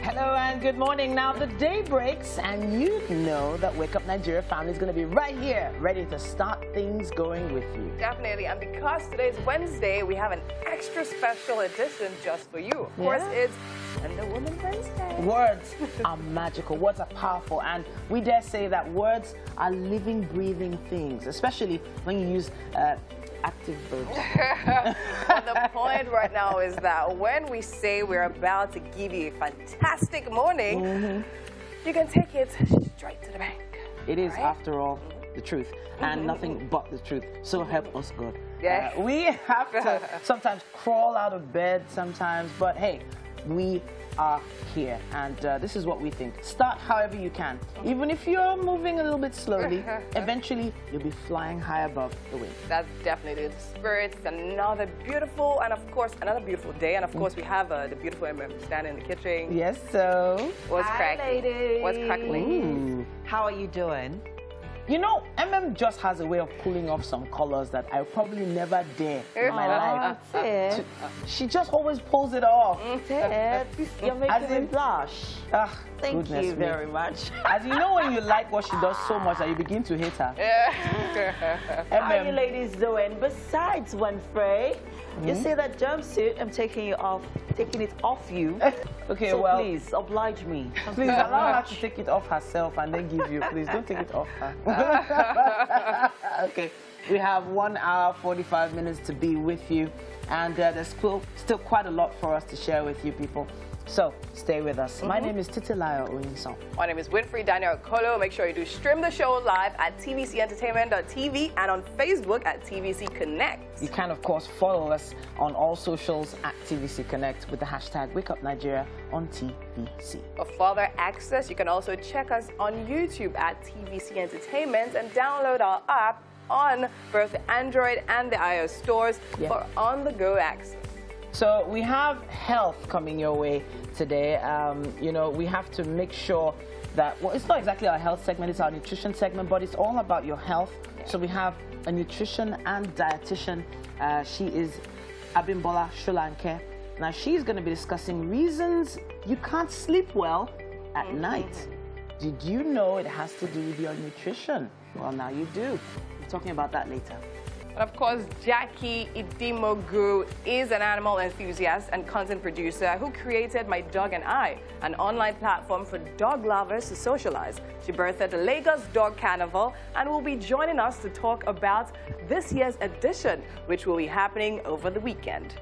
Hello and good morning. Now the day breaks and you know that Wake Up Nigeria family is going to be right here, ready to start things going with you. Definitely, and because today's Wednesday, we have an extra special edition just for you. Of course, it's Wonder Woman Wednesday. Words are magical, words are powerful, and we dare say that words are living, breathing things, especially when you use active verbs. Well, the point right now is that when we say we're about to give you a fantastic morning, you can take it straight to the bank. It is, after all, the truth, and nothing but the truth. So help us God. Yeah. We have to sometimes crawl out of bed sometimes, but hey, we are here, and this is what we think. Start however you can. Even if you're moving a little bit slowly, eventually you'll be flying high above the wind. That's definitely the spirit. It's another beautiful, and of course, another beautiful day. And of course, we have the beautiful MM standing in the kitchen. Yes, so. What's Hi, cracking? ladies. What's crackling? How are you doing? You know, MM just has a way of pulling off some colors that I probably never dare in my life. She just always pulls it off. You're making me blush. Thank you very much. As you know, when you like what she does so much that you begin to hate her. How are you ladies doing? Besides, Winfrey, you see that jumpsuit? I'm taking it off you. Okay, so well, please oblige me. Please allow her to take it off herself and then give you. Please don't take it off her. Okay, we have 1 hour 45 minutes to be with you, and there's still quite a lot for us to share with you people. So stay with us. My name is Titilayo Oyinson. My name is Winfrey Daniel Kolo. Make sure you do stream the show live at tvcentertainment.tv and on Facebook at TVC Connect. You can, of course, follow us on all socials at TVC Connect with the hashtag Wake Up Nigeria on TVC. For further access, you can also check us on YouTube at TVC Entertainment and download our app on both the Android and the iOS stores for on-the-go access. So we have health coming your way today. You know, we have to make sure that, well, it's not exactly our health segment, it's our nutrition segment, but it's all about your health. So we have a nutrition and dietitian. She is Abimbola Sholanke. Now she's going to be discussing reasons you can't sleep well at night. Did you know it has to do with your nutrition? Well, now you do. We're talking about that later. And of course, Jackie Idimogu is an animal enthusiast and content producer who created My Dog and I, an online platform for dog lovers to socialize. She birthed the Lagos Dog Carnival and will be joining us to talk about this year's edition, which will be happening over the weekend.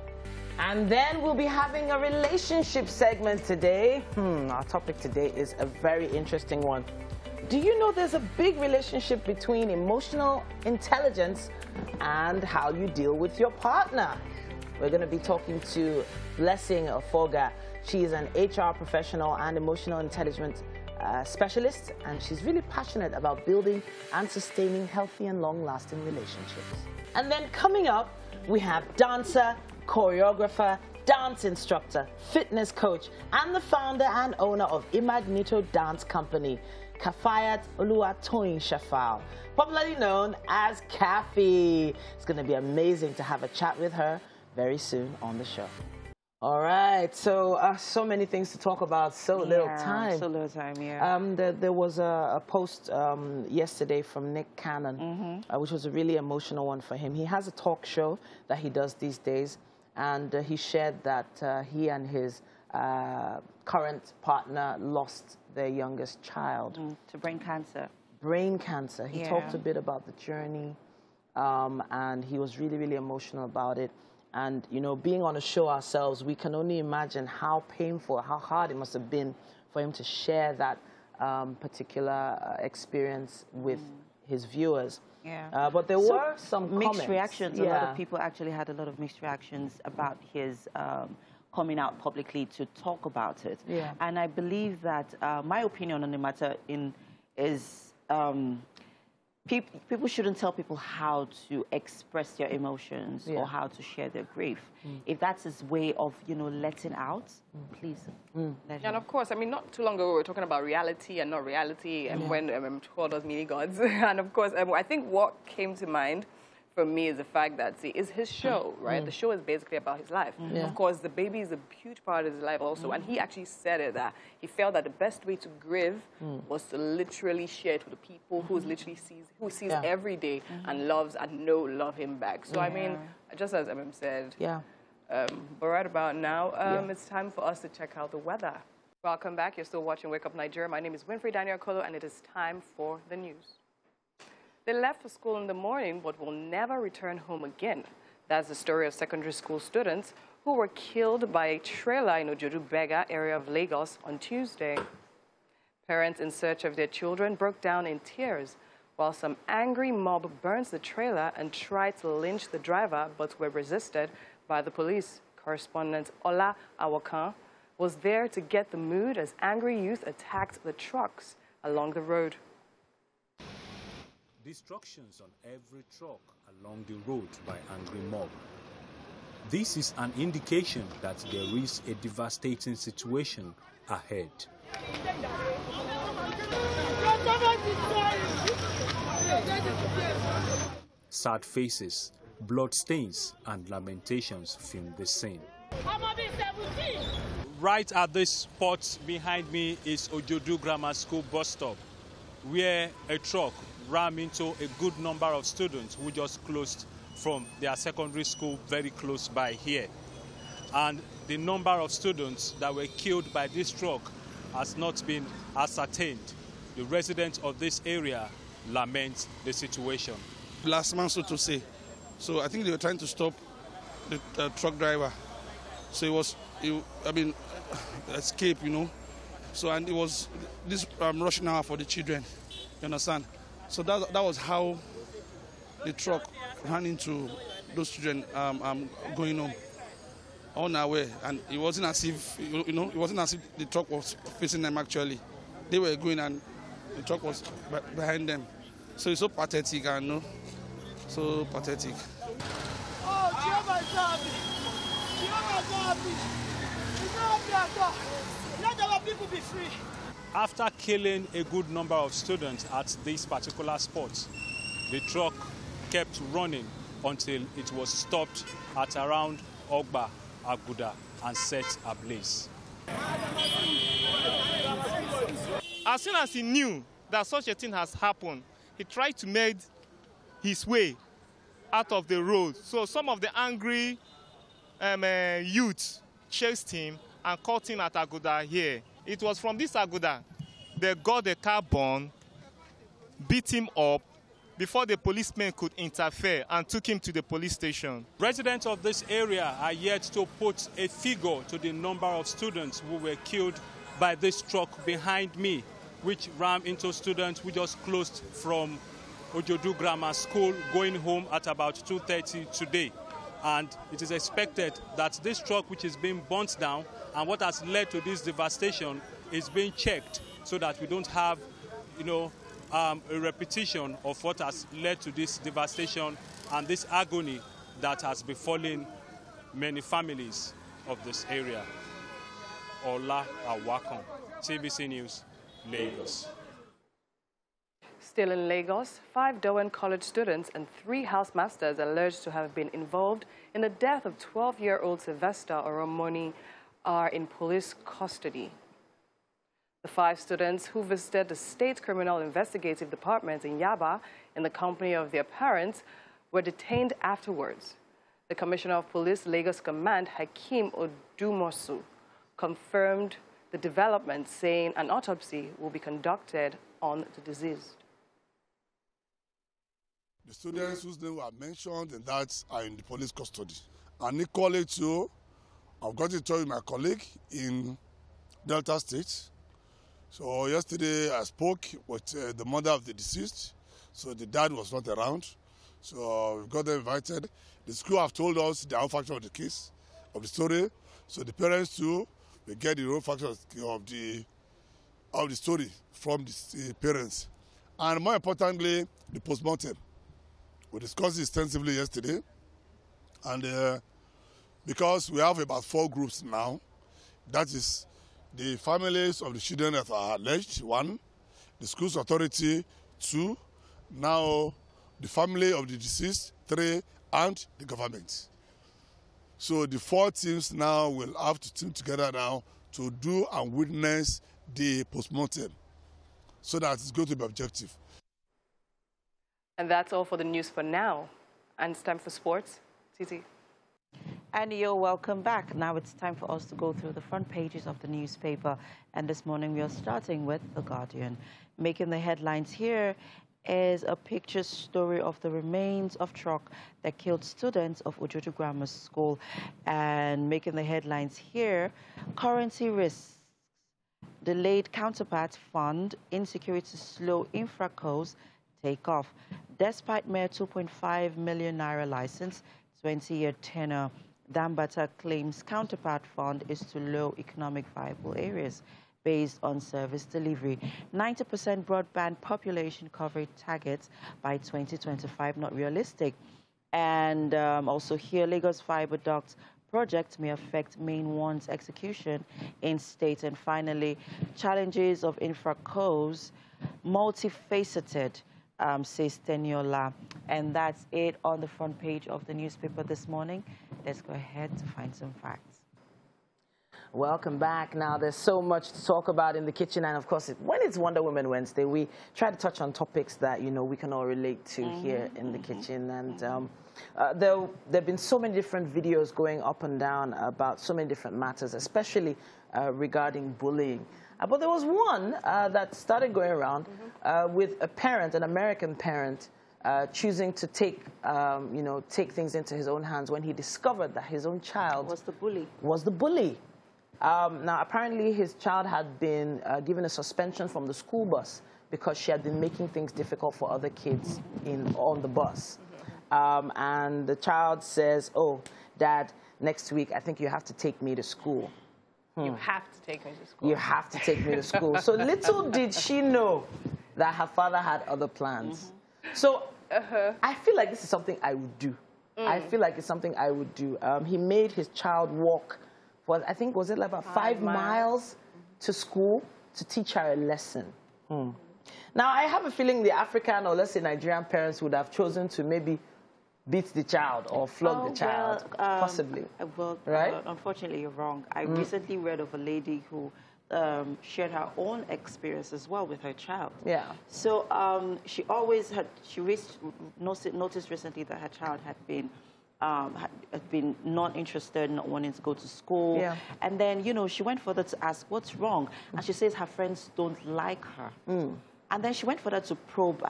And then we'll be having a relationship segment today. Our topic today is a very interesting one. Do you know there's a big relationship between emotional intelligence and how you deal with your partner? We're going to be talking to Blessing Ofoga. She is an HR professional and emotional intelligence specialist, and she's really passionate about building and sustaining healthy and long-lasting relationships. And then coming up, we have dancer, choreographer, dance instructor, fitness coach, and the founder and owner of Imagnito Dance Company, Kafayat Oluwatoyin Shafal, popularly known as Kafi. It's going to be amazing to have a chat with her very soon on the show. All right, so so many things to talk about, so little time. So little time, yeah. There was a post yesterday from Nick Cannon, which was a really emotional one for him. He has a talk show that he does these days, and he shared that he and his current partner lost their youngest child to brain cancer. Brain cancer. He talked a bit about the journey, and he was really, really emotional about it. And, you know, being on a show ourselves, we can only imagine how painful, how hard it must have been for him to share that particular experience with his viewers. Yeah. But there were some mixed reactions. A lot of people actually had a lot of mixed reactions about his coming out publicly to talk about it. Yeah. And I believe that my opinion on the matter is people shouldn't tell people how to express their emotions or how to share their grief. If that's his way of, you know, letting out, please let him. And of course, I mean, not too long ago, we were talking about reality and not reality, and when called us mini gods. And of course, I think what came to mind for me is the fact that, see, it's his show, right? The show is basically about his life. Of course, the baby is a huge part of his life also. And he actually said it, that he felt that the best way to grieve was to literally share it with the people who sees every day and loves and love him back. So, I mean, just as MM said, but right about now, it's time for us to check out the weather. Welcome back. You're still watching Wake Up Nigeria. My name is Winfrey Daniel Kolo, and it is time for the news. They left for school in the morning, but will never return home again. That's the story of secondary school students who were killed by a trailer in Ojodu Bega area of Lagos on Tuesday. Parents in search of their children broke down in tears, while some angry mob burnt the trailer and tried to lynch the driver, but were resisted by the police. Correspondent Ola Awakan was there to get the mood as angry youth attacked the trucks along the road. Destructions on every truck along the road by angry mob. This is an indication that there is a devastating situation ahead. Sad faces, blood stains, and lamentations fill the scene. Right at this spot behind me is Ojodu Grammar School bus stop, where a truck rammed into a good number of students who just closed from their secondary school very close by here. And the number of students that were killed by this truck has not been ascertained. The residents of this area lament the situation. Last man, so to say. So I think they were trying to stop the truck driver. So escape, you know. So, and it was this rushing hour for the children, you understand? So that was how the truck ran into those children going home on our way. And it wasn't as if, it wasn't as if the truck was facing them actually. They were going and the truck was behind them. So it's so pathetic, so pathetic. Let our people be free. After killing a good number of students at this particular spot, the truck kept running until it was stopped at around Ogba, Aguda, and set ablaze. As soon as he knew that such a thing has happened, he tried to make his way out of the road. So some of the angry youths chased him and caught him at Aguda here. It was from this Aguda they got the car bomb, beat him up before the policemen could interfere and took him to the police station. Residents of this area are yet to put a figure to the number of students who were killed by this truck behind me, which rammed into students who just closed from Ojodu Grammar School going home at about 2:30 today. And it is expected that this truck, which is being burnt down, and what has led to this devastation is being checked so that we don't have, a repetition of what has led to this devastation and this agony that has befallen many families of this area. Ola Awakan, TVC News, Lagos. Still in Lagos, 5 Dowen College students and 3 housemasters alleged to have been involved in the death of 12-year-old Sylvester Oromoni are in police custody. The 5 students who visited the State Criminal Investigative Department in Yaba in the company of their parents were detained afterwards. The Commissioner of Police Lagos Command, Hakeem Odumosu, confirmed the development, saying an autopsy will be conducted on the deceased. The students whose names were mentioned in that are in the police custody. And equally too, I've got to tell you my colleague in Delta State. So yesterday I spoke with the mother of the deceased. So the dad was not around. So we've got them invited. The school have told us the whole factor of the case, of the story. So the parents too will get the whole factor of the story from the parents. And more importantly, the postmortem. We discussed it extensively yesterday. And because we have about 4 groups now, that is the families of the children that are alleged, 1, the school's authority, 2, now the family of the deceased, 3, and the government. So the 4 teams now will have to team together now to do and witness the postmortem so that it's going to be objective. And that's all for the news for now. And it's time for sports. Titi. And you're welcome back. Now it's time for us to go through the front pages of the newspaper. And this morning we are starting with The Guardian. Making the headlines here is a picture story of the remains of truck that killed students of Ojoto Grammar School. And making the headlines here, currency risks, delayed counterpart fund, insecurity slow infracos take off. Despite mere 2.5 million naira license, 20-year tenure, Dambata claims counterpart fund is to low economic viable areas based on service delivery. 90% broadband population coverage targets by 2025, not realistic. And also here, Lagos Fiber Duct project may affect Main 1's execution in state. And finally, challenges of infracos, multifaceted, says Teniola. And that's it on the front page of the newspaper this morning. Let's go ahead to find some facts. Welcome back. Now, there's so much to talk about in the kitchen. And, of course, when it's Wonder Woman Wednesday, we try to touch on topics that, we can all relate to here in the kitchen. And there have been so many different videos going up and down about so many different matters, especially regarding bullying. But there was one that started going around with a parent, an American parent, choosing to take, take things into his own hands when he discovered that his own child was the bully. Now, apparently, his child had been given a suspension from the school bus because she had been making things difficult for other kids on the bus. And the child says, "Oh, Dad, next week, I think you have to take me to school." You have to take me to school. You have to take me to school. So little did she know that her father had other plans. So I feel like this is something I would do. I feel like it's something I would do. He made his child walk for, I think, was it like about 5 miles to school to teach her a lesson. Now, I have a feeling the African, or let's say Nigerian parents would have chosen to maybe beat the child or flog the child, possibly. Well, right? Unfortunately, you're wrong. I recently read of a lady who shared her own experience as well with her child. Yeah. So she always had, noticed recently that her child had been not interested, not wanting to go to school. Yeah. And then, she went further to ask, what's wrong? And she says her friends don't like her. And then she went further to probe,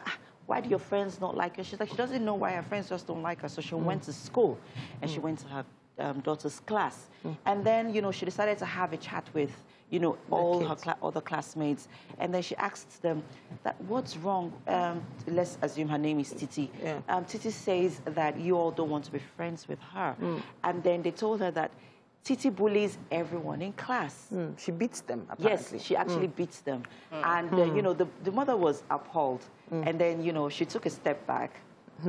why do your friends not like her? She's like, she doesn't know why her friends just don't like her. So she went to school, and she went to her daughter's class. And then, she decided to have a chat with, all her other classmates. And then she asked them, what's wrong? Let's assume her name is Titi. Yeah. Titi says that you all don't want to be friends with her. And then they told her that Titi bullies everyone in class. She beats them, apparently. Yes, she actually beats them. And, the mother was appalled. And then, she took a step back.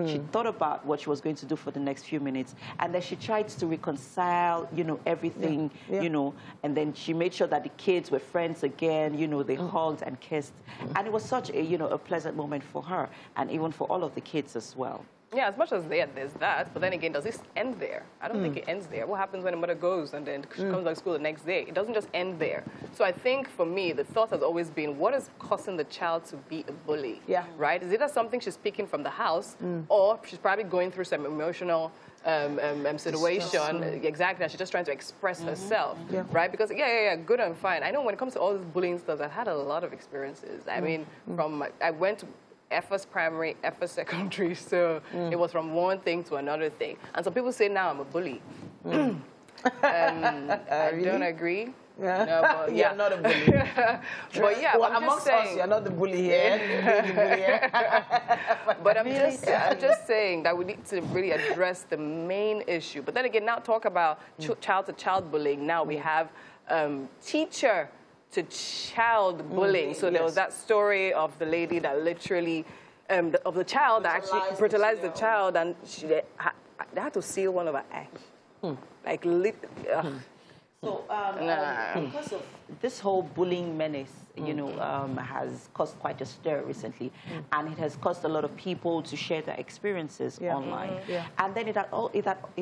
She thought about what she was going to do for the next few minutes. And then she tried to reconcile, everything, and then she made sure that the kids were friends again, they hugged and kissed. And it was such a pleasant moment for her and even for all of the kids as well. Yeah, as much as there's that, but then again, does this end there? I don't think it ends there. What happens when a mother goes and then she comes back to school the next day? It doesn't just end there. So I think for me, the thought has always been, what is causing the child to be a bully? Yeah. Right? Is it something she's speaking from the house, or she's probably going through some emotional situation? Exactly. She's just trying to express herself, right? Because good and fine. I know when it comes to all this bullying stuff, I've had a lot of experiences. I mean, I went to FS primary, FS secondary, so it was from one thing to another thing. And some people say now I'm a bully. I Really? don't agree. Yeah. No, but You're not a bully. But yeah, well, I'm amongst just saying, us, you're not the bully here. You're the bully here. But I'm just saying that we need to really address the main issue. But then again, now talk about child-to-child bullying. Now we have teacher-to-child bullying. So there was that story of the lady that literally, of the child that actually brutalized the child, and they had to seal one of her eyes. Like, So, because of this whole bullying menace, you know, has caused quite a stir recently, and it has caused a lot of people to share their experiences online. And then it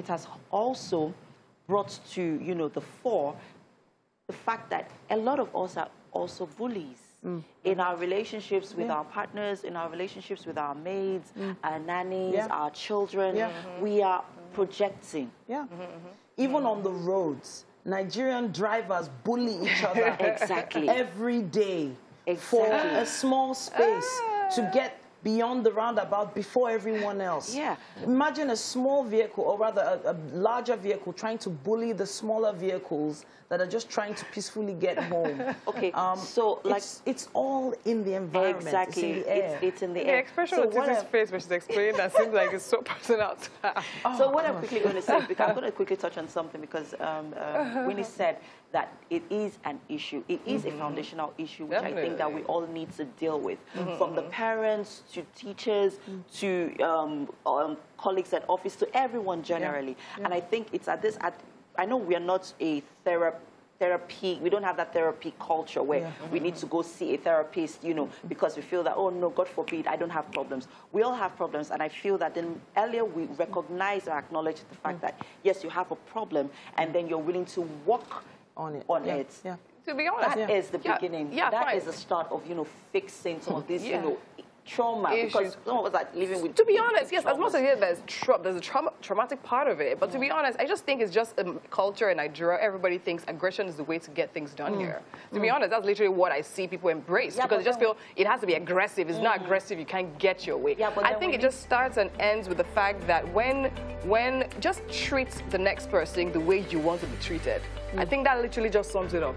has also brought to, you know, the fore the fact that a lot of us are also bullies. In our relationships with our partners, in our relationships with our maids, our nannies, our children, we are projecting. Even on the roads, Nigerian drivers bully each other every day for a small space to get beyond the roundabout before everyone else. Imagine a small vehicle, or rather a larger vehicle, trying to bully the smaller vehicles that are just trying to peacefully get home. So like it's all in the environment. It's in the air. It's in the air. The expression of Titi's face when she's explaining that seems like it's so personal to her. So what I'm quickly going to say, because I'm going to quickly touch on something, because Winnie said that it is an issue. It is a foundational issue, which I think that we all need to deal with, from the parents to teachers to colleagues at office to everyone generally. And I think it's I know we are not a therapy, we don't have that therapy culture where we need to go see a therapist, you know, because we feel that, oh no, God forbid, I don't have problems. We all have problems, and I feel that then earlier we recognize or acknowledge the fact that, yes, you have a problem, and then you're willing to work on it. To be honest, that is the beginning. That is the start of, you know, fixing some of these, you know, trauma, because some of us are living with. To be honest, yes, as much as there's a traumatic part of it, but to be honest, I just think it's just a culture in Nigeria. Everybody thinks aggression is the way to get things done here. To be honest, that's literally what I see people embrace, because they just feel it has to be aggressive. It's not aggressive, you can't get your way. I think it just starts and ends with the fact that when just treat the next person the way you want to be treated. I think that literally just sums it up.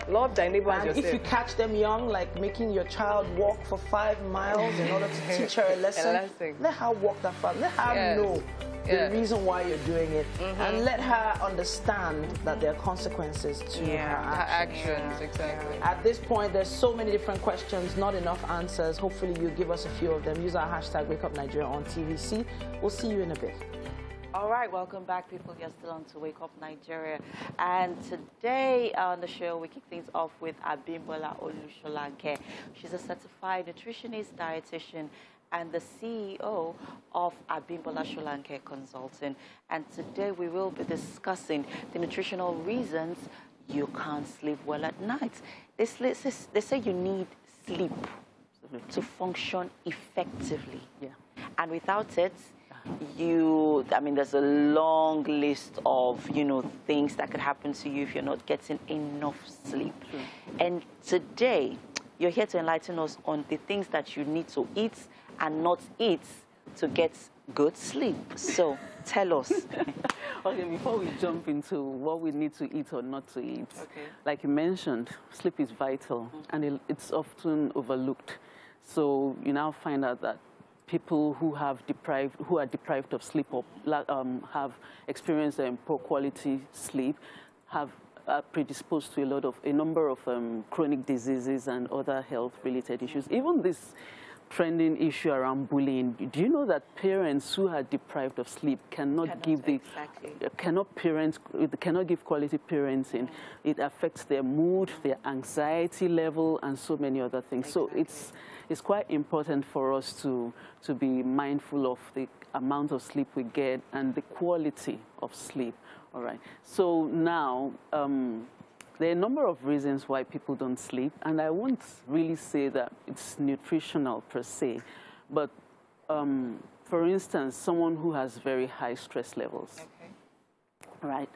Love thy neighbor as yourself. If you catch them young, like making your child walk for 5 miles in order to teach her a lesson, let her walk that far. Let her know the reason why you're doing it, and let her understand that there are consequences to her actions. Exactly. At this point, there's so many different questions, not enough answers. Hopefully, you give us a few of them. Use our hashtag #WakeUpNigeria on TVC. We'll see you in a bit. All right, welcome back, people. You're still on to Wake Up Nigeria. And today on the show, we kick things off with Abimbola Olusholanke. She's a certified nutritionist, dietitian, and the CEO of Abimbola Sholanke Consulting. And today we will be discussing the nutritional reasons you can't sleep well at night. They say you need sleep to function effectively. And without it, there's a long list of, you know, things that could happen to you if you're not getting enough sleep. And today, you're here to enlighten us on the things that you need to eat and not eat to get good sleep. So, tell us. Okay, before we jump into what we need to eat or not to eat, like you mentioned, sleep is vital, and it's often overlooked. So, you now find out that people who are deprived of sleep or have experienced poor quality sleep are predisposed to a number of chronic diseases and other health-related issues. Even this trending issue around bullying. Do you know that parents who are deprived of sleep cannot give quality parenting? It affects their mood, their anxiety level, and so many other things. So it's quite important for us to be mindful of the amount of sleep we get and the quality of sleep. All right. So now, there are a number of reasons why people don't sleep, and I won't really say that it's nutritional per se, but for instance, someone who has very high stress levels, right?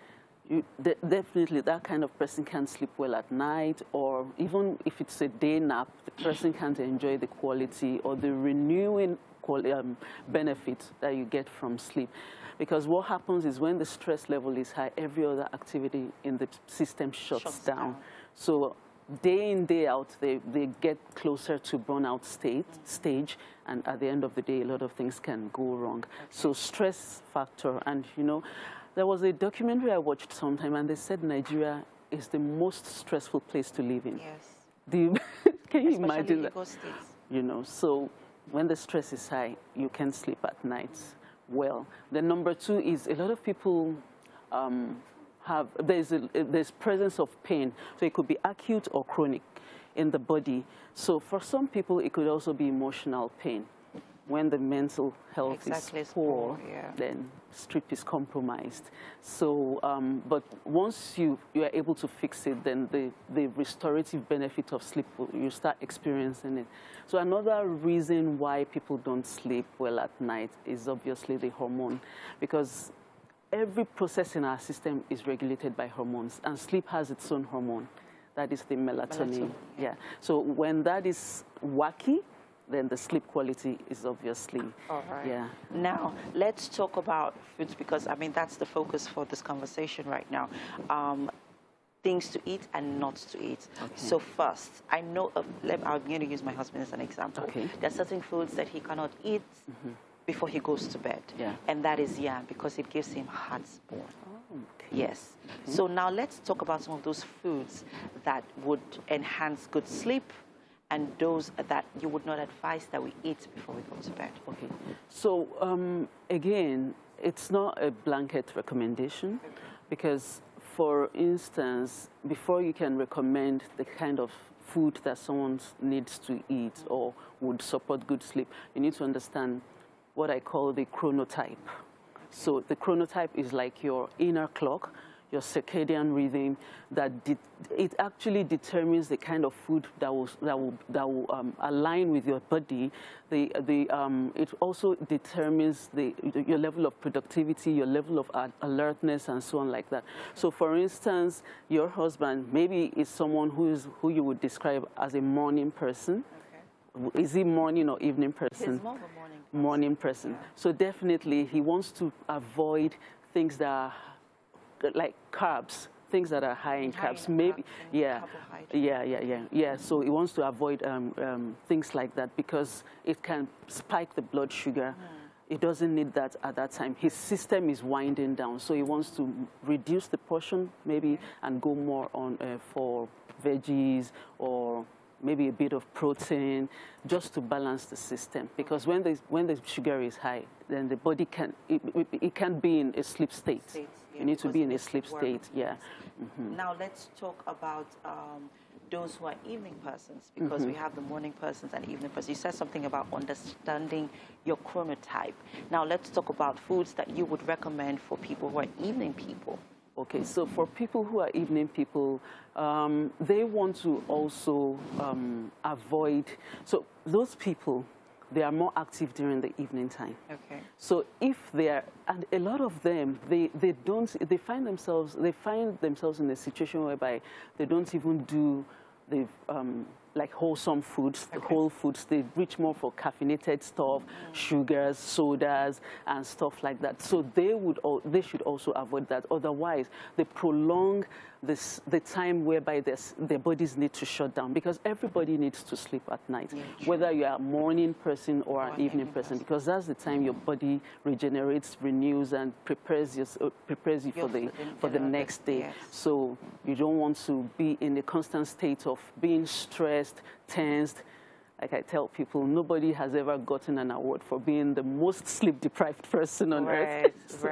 Definitely that kind of person can't sleep well at night, or even if it's a day nap, the person can't enjoy the quality or the renewing benefits that you get from sleep. Because what happens is when the stress level is high, every other activity in the system shuts down. So day in, day out, they get closer to burnout stage, and at the end of the day, a lot of things can go wrong. So stress factor, and you know, there was a documentary I watched sometime, and they said Nigeria is the most stressful place to live in. Yes. Can you imagine that? You know, so when the stress is high, you can sleep at night well. The number two is a lot of people have, there's presence of pain. So it could be acute or chronic in the body. So for some people, it could also be emotional pain. When the mental health is poor, then sleep is compromised. So, but once you are able to fix it, then the restorative benefit of sleep, you start experiencing it. So another reason why people don't sleep well at night is obviously the hormone, because every process in our system is regulated by hormones, and sleep has its own hormone. That is the melatonin. Yeah. So when that is wacky, then the sleep quality is obviously, yeah. Now, let's talk about foods, because, I mean, that's the focus for this conversation right now. Things to eat and not to eat. Okay. So first, I know, I'm going to use my husband as an example. Okay. There are certain foods that he cannot eat before he goes to bed. Yeah. And that is yam, because it gives him heartburn. Oh, okay. Yes. So now let's talk about some of those foods that would enhance good sleep, and those that you would not advise that we eat before we go to bed. Okay. So again, it's not a blanket recommendation, because, for instance, before you can recommend the kind of food that someone needs to eat or would support good sleep, you need to understand what I call the chronotype. So the chronotype is like your inner clock, your circadian rhythm, that it actually determines the kind of food that will align with your body. It also determines your level of productivity, your level of alertness, and so on like that. So, for instance, your husband maybe is someone who you would describe as a morning person. Okay. Is he morning or evening person? He's more of a morning person. Yeah. So definitely he wants to avoid things that are like carbs, things that are high in carbs, maybe, yeah. So he wants to avoid things like that, because it can spike the blood sugar. He doesn't need that at that time. His system is winding down, so he wants to reduce the portion maybe and go more on for veggies or maybe a bit of protein, just to balance the system. Because when the sugar is high, then the body can't be in a sleep state. You need to be in a sleep state, Now let's talk about those who are evening persons, because we have the morning persons and evening persons. You said something about understanding your chronotype. Now let's talk about foods that you would recommend for people who are evening people. Okay, so for people who are evening people, they want to also avoid, so those people, they are more active during the evening time. Okay. So if they are, and a lot of them, they find themselves in a situation whereby they don't even do the like wholesome foods, the whole foods. They reach more for caffeinated stuff, sugars, sodas, and stuff like that. So they should also avoid that. Otherwise, they prolong the time whereby their bodies need to shut down, because everybody needs to sleep at night, whether you are a morning person or an evening person, because that's the time your body regenerates, renews, and prepares you for the next day. Yes. So you don't want to be in a constant state of being stressed, tensed. Like I tell people, nobody has ever gotten an award for being the most sleep-deprived person on earth.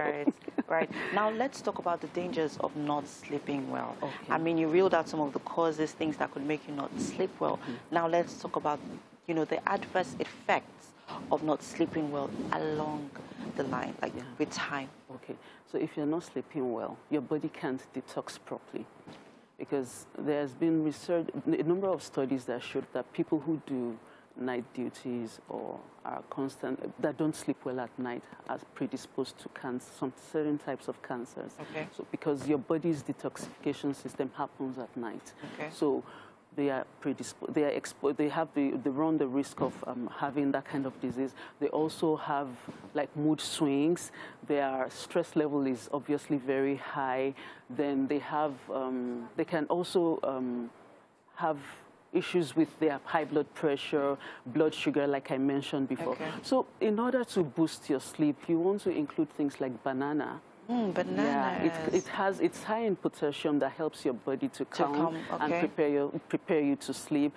Right. Now let's talk about the dangers of not sleeping well. Okay. I mean, you reeled out some of the causes, things that could make you not sleep well. Now let's talk about, the adverse effects of not sleeping well along the line, like with time. Okay. So if you're not sleeping well, your body can't detox properly. Because there's been research, a number of studies that showed that people who do night duties or are that don't sleep well at night are predisposed to cancer, some certain types of cancers. Okay. So because your body's detoxification system happens at night. Okay. So they are predisposed, they run the risk of having that kind of disease. They also have like mood swings. Their stress level is obviously very high. Then they have, they can also have issues with their high blood pressure, blood sugar, like I mentioned before. Okay. So in order to boost your sleep, you want to include things like banana. Bananas. Yeah, it's high in potassium that helps your body to calm and prepare you to sleep.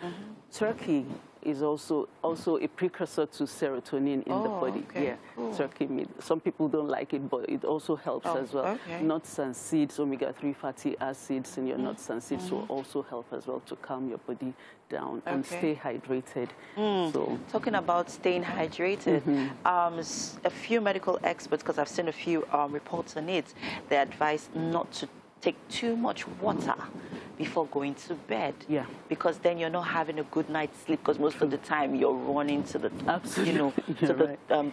Turkey is also a precursor to serotonin in the body. Okay. Yeah, cool. turkey meat. Some people don't like it, but it also helps as well. Okay. Nuts and seeds, omega-3 fatty acids in your nuts and seeds will also help as well to calm your body down and stay hydrated. So, talking about staying hydrated, a few medical experts, because I've seen a few reports on it, they advise not to take too much water before going to bed. Yeah. Because then you're not having a good night's sleep, because most of the time you're running to the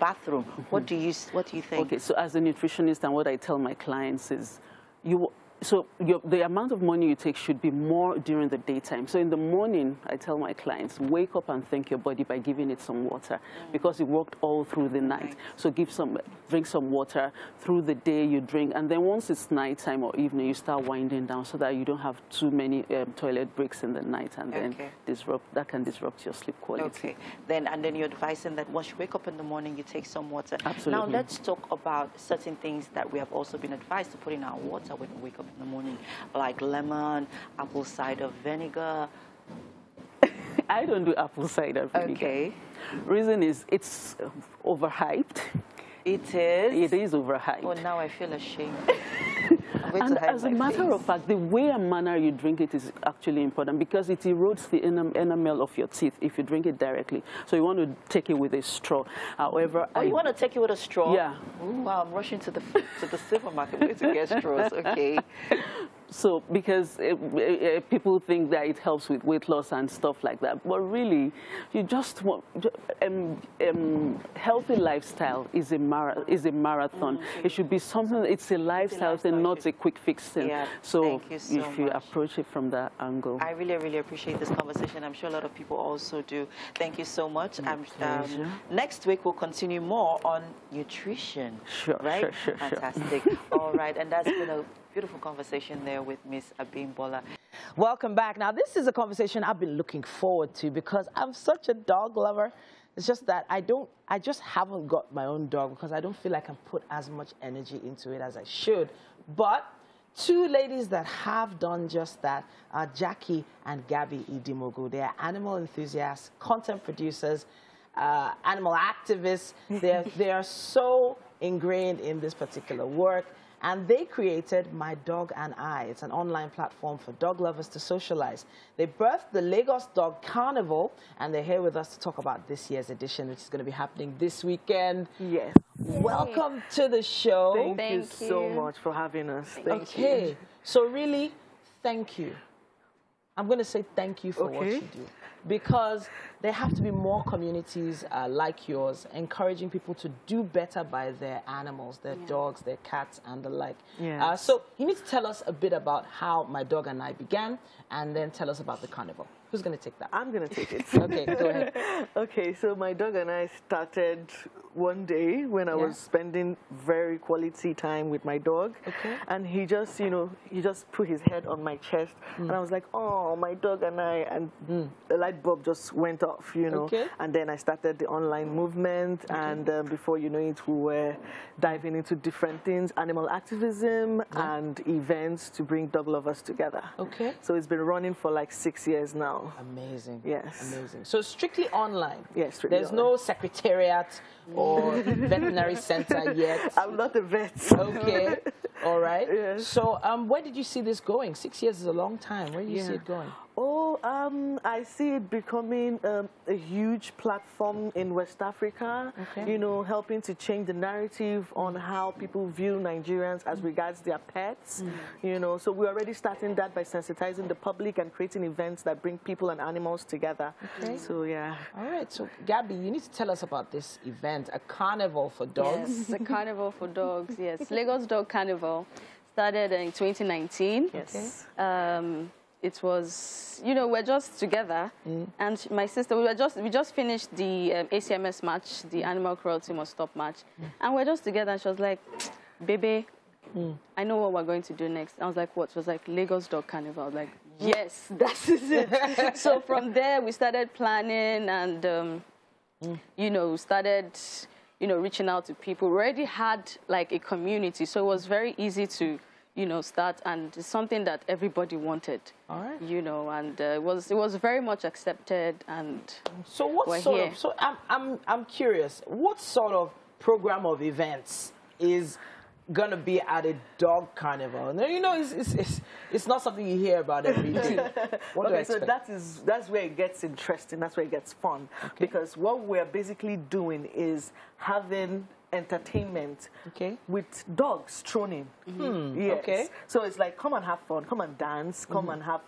bathroom. What do you think? Okay, so as a nutritionist, and what I tell my clients is, the amount of money you take should be more during the daytime. So in the morning, I tell my clients, wake up and thank your body by giving it some water, because it worked all through the night. So drink some water through the day. You drink, and then once it's nighttime or evening, you start winding down so that you don't have too many toilet breaks in the night, and then that can disrupt your sleep quality. Okay. And then you're advising that once you wake up in the morning, you take some water. Absolutely. Now let's talk about certain things that we have also been advised to put in our water when we wake up in the morning, like lemon, apple cider vinegar. I don't do apple cider vinegar. Okay. Reason is it's overhyped. It is? It is overhyped. Oh, now I feel ashamed. And as a matter of fact, the way and manner you drink it is actually important, because it erodes the enamel of your teeth if you drink it directly. So you want to take it with a straw. However, you want to take it with a straw? Yeah. Ooh, wow, I'm rushing to the supermarket to get straws. Okay. So, because people think that it helps with weight loss and stuff like that, but really, you just want healthy lifestyle is a marathon. It should be something. It's a lifestyle thing, not a quick fix thing. Yeah. So, Thank you if you approach it from that angle, I really, really appreciate this conversation. I'm sure a lot of people also do. Thank you so much. Next week we'll continue more on nutrition. Sure. Right? Sure. Fantastic. All right, and that's been a beautiful conversation there with Miss Abimbola. Welcome back. Now, this is a conversation I've been looking forward to, because I'm such a dog lover. It's just that I just haven't got my own dog, because I don't feel like I can put as much energy into it as I should. But two ladies that have done just that are Jackie and Gabby Idimogu. They are animal enthusiasts, content producers, animal activists. They are so ingrained in this particular work. And they created My Dog and I. It's an online platform for dog lovers to socialize. They birthed the Lagos Dog Carnival, and they're here with us to talk about this year's edition, which is going to be happening this weekend. Yes. Welcome to the show. Thank you so much for having us. Thank you. Okay, so really, thank you. I'm going to say thank you for what you do, because there have to be more communities like yours, encouraging people to do better by their animals, their dogs, their cats, and the like. So you need to tell us a bit about how My Dog and I began, and then tell us about the carnival. Who's going to take that? I'm going to take it. Okay, go ahead. Okay, so My Dog and I started one day when I was spending very quality time with my dog. Okay. And he just, he just put his head on my chest. And I was like, oh, My Dog and I. And the light bulb just went off, Okay. And then I started the online movement. Okay. And before you know it, we were diving into different things, animal activism and events to bring dog lovers together. Okay. So it's been running for like 6 years now. Amazing. Yes. Amazing. So strictly online? Yes, strictly There's online. no secretariat or veterinary center yet? I'm not a vet. Okay. All right. Yes. So where did you see this going? 6 years is a long time. Where do you see it going? Oh, I see it becoming a huge platform in West Africa, helping to change the narrative on how people view Nigerians as regards their pets, So we're already starting that by sensitizing the public and creating events that bring people and animals together. Okay. So, yeah. All right. So, Gabby, you need to tell us about this event, a carnival for dogs. Yes, a carnival for dogs, yes. Lagos Dog Carnival started in 2019. Yes. It was, we're just together, and my sister, we just finished the ACMS match, the Animal Cruelty Must Stop match, and we're just together, and she was like, baby, I know what we're going to do next. I was like, what? She was like, Lagos Dog Carnival. I was like, yes, that is it. So from there, we started planning, and, started, reaching out to people. We already had, like, a community, so it was very easy to, you know, start, and it's something that everybody wanted. All right. You know, and it was very much accepted, and so what sort of? So I'm curious. What sort of program of events is gonna be at a dog carnival? Now, you know, it's not something you hear about every day. What do I expect? So that's where it gets interesting. That's where it gets fun. Okay. Because what we're basically doing is having entertainment with dogs thrown in. Yes. Okay. So it's like, come and have fun, come and dance, come and have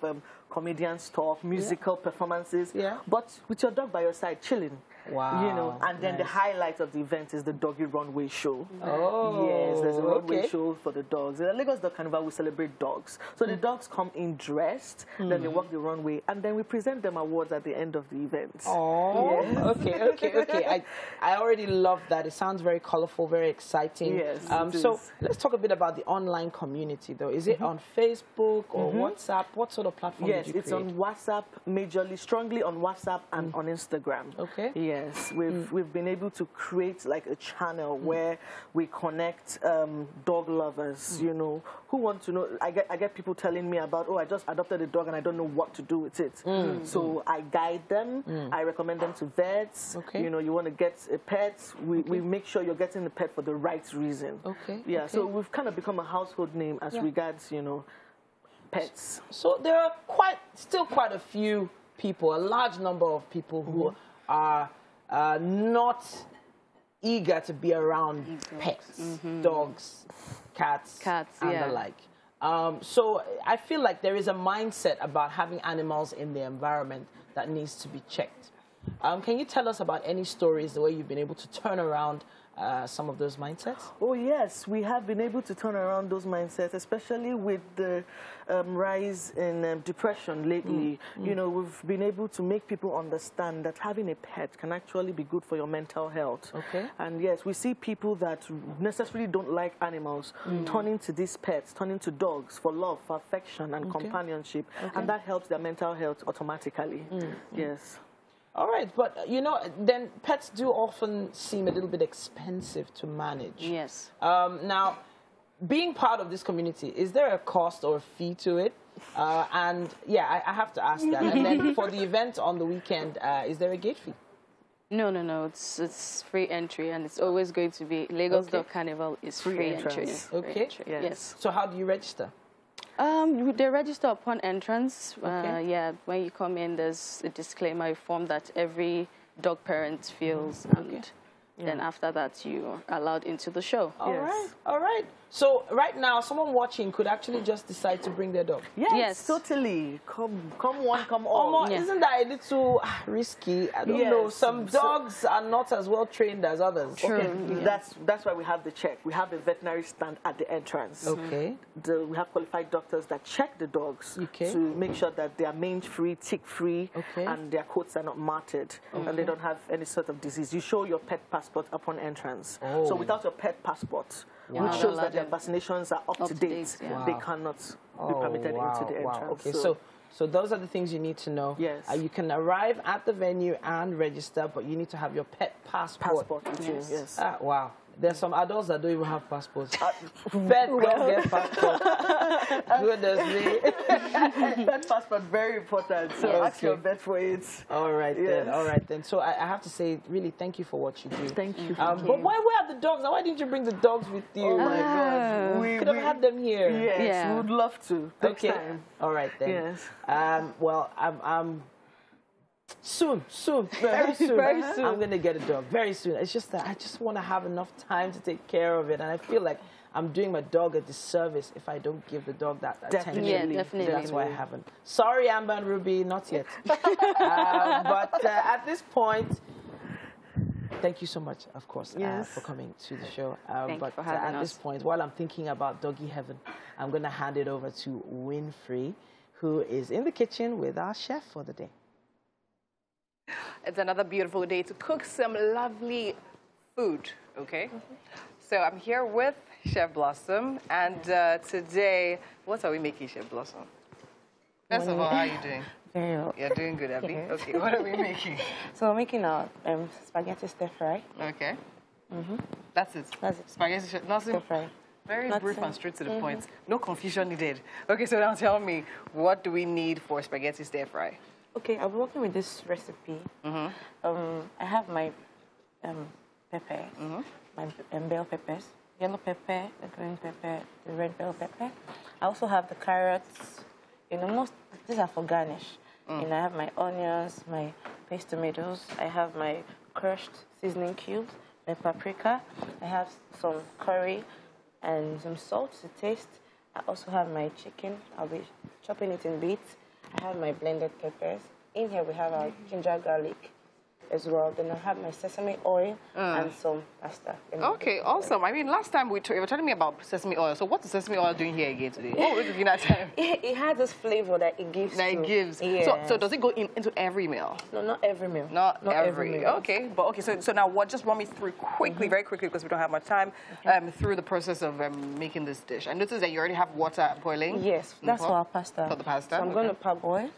comedians talk, musical performances, but with your dog by your side, chilling. Wow. You know, and then the highlight of the event is the doggy runway show. Oh. Yes, there's a runway show for the dogs. In the Lagos Dog Carnival, we celebrate dogs. So the dogs come in dressed, then they walk the runway, and then we present them awards at the end of the event. Oh, yes. Okay. I already love that. It sounds very colorful, very exciting. Yes, so let's talk a bit about the online community, though. Is it on Facebook or WhatsApp? What sort of platform did you create? Yes, it's on WhatsApp, majorly, strongly on WhatsApp and on Instagram. Okay. Yes, we've been able to create like a channel where we connect dog lovers, you know, who want to know. I get people telling me about, oh, I just adopted a dog and I don't know what to do with it. So I guide them. I recommend them to vets. Okay. You know, you want to get a pet. We make sure you're getting the pet for the right reason. Okay. Yeah. So we've kind of become a household name as regards, you know, pets. So there are still quite a few people, a large number of people who are not eager to be around pets, dogs, cats, and the like. So I feel like there is a mindset about having animals in the environment that needs to be checked. Can you tell us about any stories, the way you've been able to turn around some of those mindsets? Oh, yes. We have been able to turn around those mindsets, especially with the rise in depression lately. You know, we've been able to make people understand that having a pet can actually be good for your mental health. Okay. And yes, we see people that necessarily don't like animals turning to these pets, turning to dogs for love, for affection and companionship. And that helps their mental health automatically. Yes. All right, but, you know, then pets do often seem a little bit expensive to manage. Yes. Now, being part of this community, is there a cost or a fee to it? And, yeah, I have to ask that. And then for the event on the weekend, is there a gate fee? No. It's free entry, and it's always going to be Lagos Dog Carnival is free entry. Okay. Yes. So how do you register? They register upon entrance. Yeah, when you come in, there's a disclaimer form that every dog parent fills, and then after that, you're allowed into the show. All right. So right now, someone watching could actually just decide to bring their dog. Yes, totally. Come one, come all. Isn't that a little risky? I don't know. Some dogs are not as well trained as others. True. Okay. That's why we have the check. We have a veterinary stand at the entrance. Okay. We have qualified doctors that check the dogs to make sure that they are mange-free, tick-free, and their coats are not matted, and they don't have any sort of disease. You show your pet passport upon entrance. So without your pet passport, which shows that their vaccinations are up to date, they cannot be permitted into the entrance. Okay, so those are the things you need to know. Yes. You can arrive at the venue and register, but you need to have your pet passport. Yes. Wow. There's some adults that don't even have passports. Pets don't get passports. Goodness me. Pet passport, very important. So ask your vet for it. All right then. So I have to say, really, thank you for what you do. Thank you. But where are the dogs? Why didn't you bring the dogs with you? Oh my God. We could have had them here. Yes, we would love to. Next time. All right then. Yes. Well, I'm soon, very soon. I'm going to get a dog very soon. It's just that I just want to have enough time to take care of it, and I feel like I'm doing my dog a disservice if I don't give the dog that attention. Yeah, definitely. That's why I haven't. Sorry, Amber and Ruby, not yet. But at this point, thank you so much, of course, for coming to the show. But at this point, while I'm thinking about doggy heaven, I'm going to hand it over to Winfrey, who is in the kitchen with our chef for the day. It's another beautiful day to cook some lovely food, okay? So I'm here with Chef Blossom, and today, what are we making, Chef Blossom? First of all, how are you doing? Very well. You're doing good, Abby? Okay, what are we making? So we're making a spaghetti stir fry. Okay. That's it? That's it. Spaghetti, nothing? Stir fry. Very brief and straight to the point. No confusion needed. Okay, so now tell me, what do we need for spaghetti stir fry? Okay, I'll be working with this recipe. I have my pepper, my bell peppers, yellow pepper, the green pepper, the red bell pepper. I also have the carrots. You know, these are for garnish. And I have my onions, my paste tomatoes. I have my crushed seasoning cubes, my paprika. I have some curry and some salt to taste. I also have my chicken. I'll be chopping it in bits. I have my blended peppers. In here we have our ginger garlic as well. Then I have my sesame oil and some pasta. Okay, awesome. I mean, last time you were telling me about sesame oil. So what's the sesame oil doing here again today? What were we doing that time? It has this flavor that it gives. Yes. So does it go into every meal? No, not every meal. Not every meal. Okay, but okay. So now just run me through quickly, very quickly, because we don't have much time. Through the process of making this dish. I noticed that you already have water boiling. Yes, that's for our pasta. For the pasta. So I'm going to parboil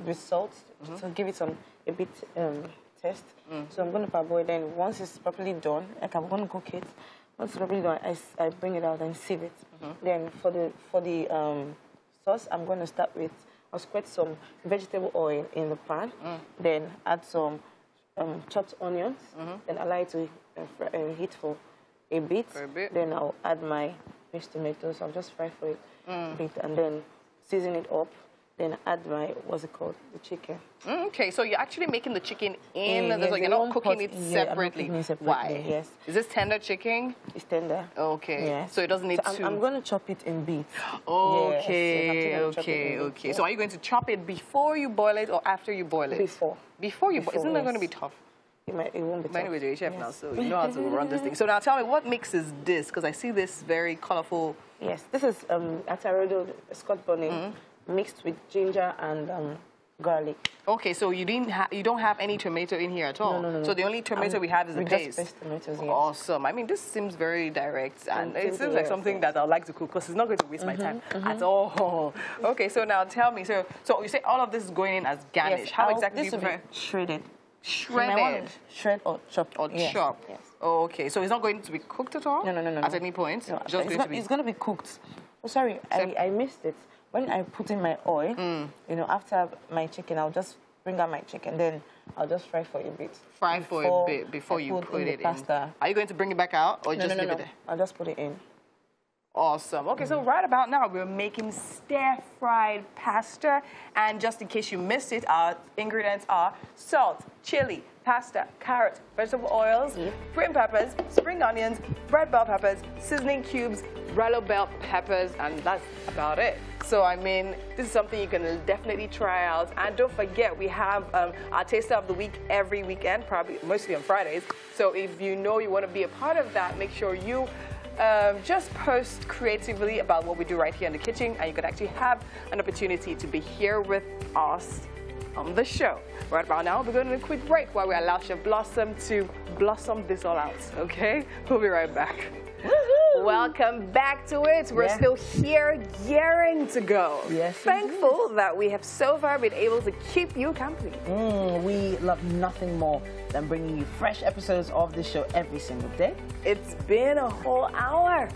with salt to give it a bit taste. So I'm going to parboil. Then once it's properly done, like I'm going to cook it. Once it's properly done, I bring it out and sieve it. Then for the sauce, I'm going to start with, I'll squirt some vegetable oil in the pan. Then add some chopped onions. Then allow it to heat for a bit. Then I'll add my paste tomatoes. I'll just fry for it a bit and then season it up. Then add my, what's it called, the chicken. Okay, so you're actually making the chicken in the, so you're not cooking it separately. I'm not cooking it separately. Why? Yes. Is this tender chicken? It's tender. Okay. Yes. So it doesn't need to. I'm going to chop it in bits. Okay, yes, okay. So are you going to chop it before you boil it or after you boil it? Before. Before you boil it? Isn't that going to be tough? It won't be tough. Anyway, you're a chef now, so you know how to run this thing. So now tell me, what mixes this? Because I see this very colorful. Yes, this is atarodo Scotch bonnet mixed with ginger and garlic. Okay, so you don't have any tomato in here at all? No. So the only tomato we have is the paste? Just tomatoes, yes. Awesome. I mean, this seems very direct, and it seems like something that I'd like to cook, because it's not going to waste my time at all. Okay, so now tell me, so you say all of this is going in as garnish. Yes, How exactly do you prepare? Shredded. Shredded? Shred or chop. Or chop. Yes. Oh, okay, so it's not going to be cooked at all? No. At any point? No, It's going to be cooked. Oh, sorry, I missed it. When I put in my oil, you know, after my chicken, I'll just bring out my chicken. Then I'll just fry for a bit. Fry for a bit before you put it in. Pasta. Are you going to bring it back out or just leave it there? I'll just put it in. Awesome. Okay, so right about now, we're making stir-fried pasta. And just in case you missed it, our ingredients are salt, chili, pasta, carrot, vegetable oils, green peppers, spring onions, red bell peppers, seasoning cubes, yellow bell peppers, and that's about it. So, I mean, this is something you can definitely try out. And don't forget, we have our Taster of the Week every weekend, probably mostly on Fridays. So if you know you want to be a part of that, make sure you just post creatively about what we do right here in the kitchen, and you could actually have an opportunity to be here with us on the show. Right about now, we're going to a quick break while we allow Chef Blossom to blossom this all out, okay? We'll be right back. Welcome back to it. We're still here, gearing to go. Yes, thankful that we have so far been able to keep you company. We love nothing more than bringing you fresh episodes of this show every single day. It's been a whole hour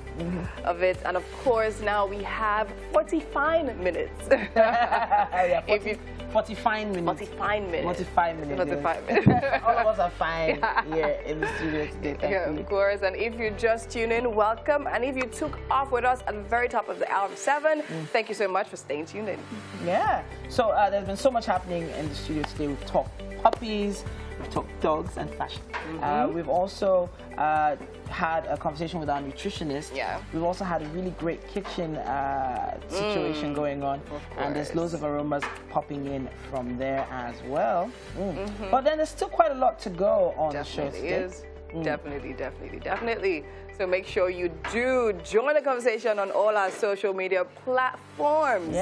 of it, and of course now we have 45 minutes. 45 minutes. 45 minutes. 45 minutes. 45 minutes. All of us are fine here in the studio today. Of course, and if you just tune in, welcome. And if you took off with us at the very top of the hour of 7, thank you so much for staying tuned in. Yeah. So there's been so much happening in the studio today. We've talked puppies, we've talked dogs and fashion. We've also had a conversation with our nutritionist. Yeah. We've also had a really great kitchen situation going on. And there's loads of aromas popping in from there as well. But then there's still quite a lot to go on the show today. Definitely. So make sure you do join the conversation on all our social media platforms.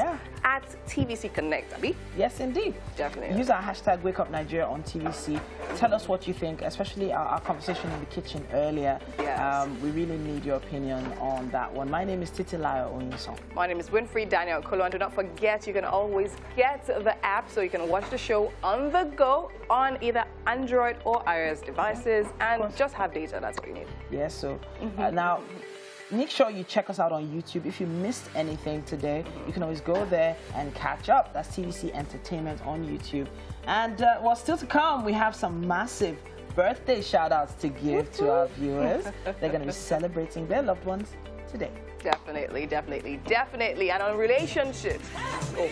At TVC Connect, Abby. Yes, indeed. Definitely. Use our hashtag #WakeUpNigeria on TVC. Tell us what you think, especially our conversation in the kitchen earlier. We really need your opinion on that one. My name is Titilayo Onyison. My name is Winfrey Daniel Kolo. And do not forget, you can always get the app so you can watch the show on the go on either Android or iOS devices and just have data. That's what you need. Yes, so now make sure you check us out on YouTube. If you missed anything today, you can always go there and catch up. That's TVC Entertainment on YouTube. And well, still to come, we have some massive birthday shout-outs to give to our viewers. They're going to be celebrating their loved ones today. Definitely, definitely, definitely. And on relationships. Oh.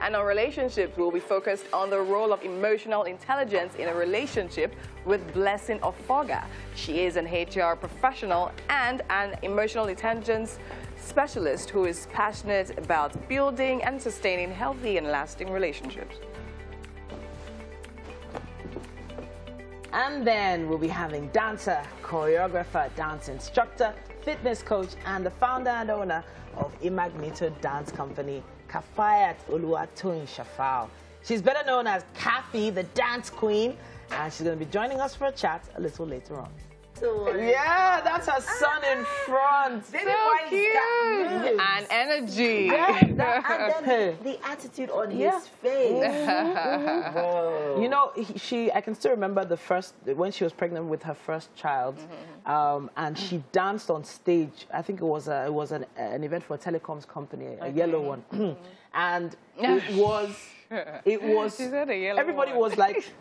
And on relationships, we'll be focused on the role of emotional intelligence in a relationship with Blessing Ofoga. She is an HR professional and an emotional intelligence specialist who is passionate about building and sustaining healthy and lasting relationships. And then we'll be having dancer, choreographer, dance instructor, fitness coach, and the founder and owner of Imagnito Dance Company, Kafayat Oluwatoyin Shafal. She's better known as Kathy, the dance queen, and she's going to be joining us for a chat a little later on. Yeah, that's her son in front. So cute. And energy. Yeah, and then the attitude on his face. You know, I can still remember when she was pregnant with her first child, and she danced on stage. I think it was an event for a telecoms company, a yellow one, and it was She said a yellow everybody one. was like,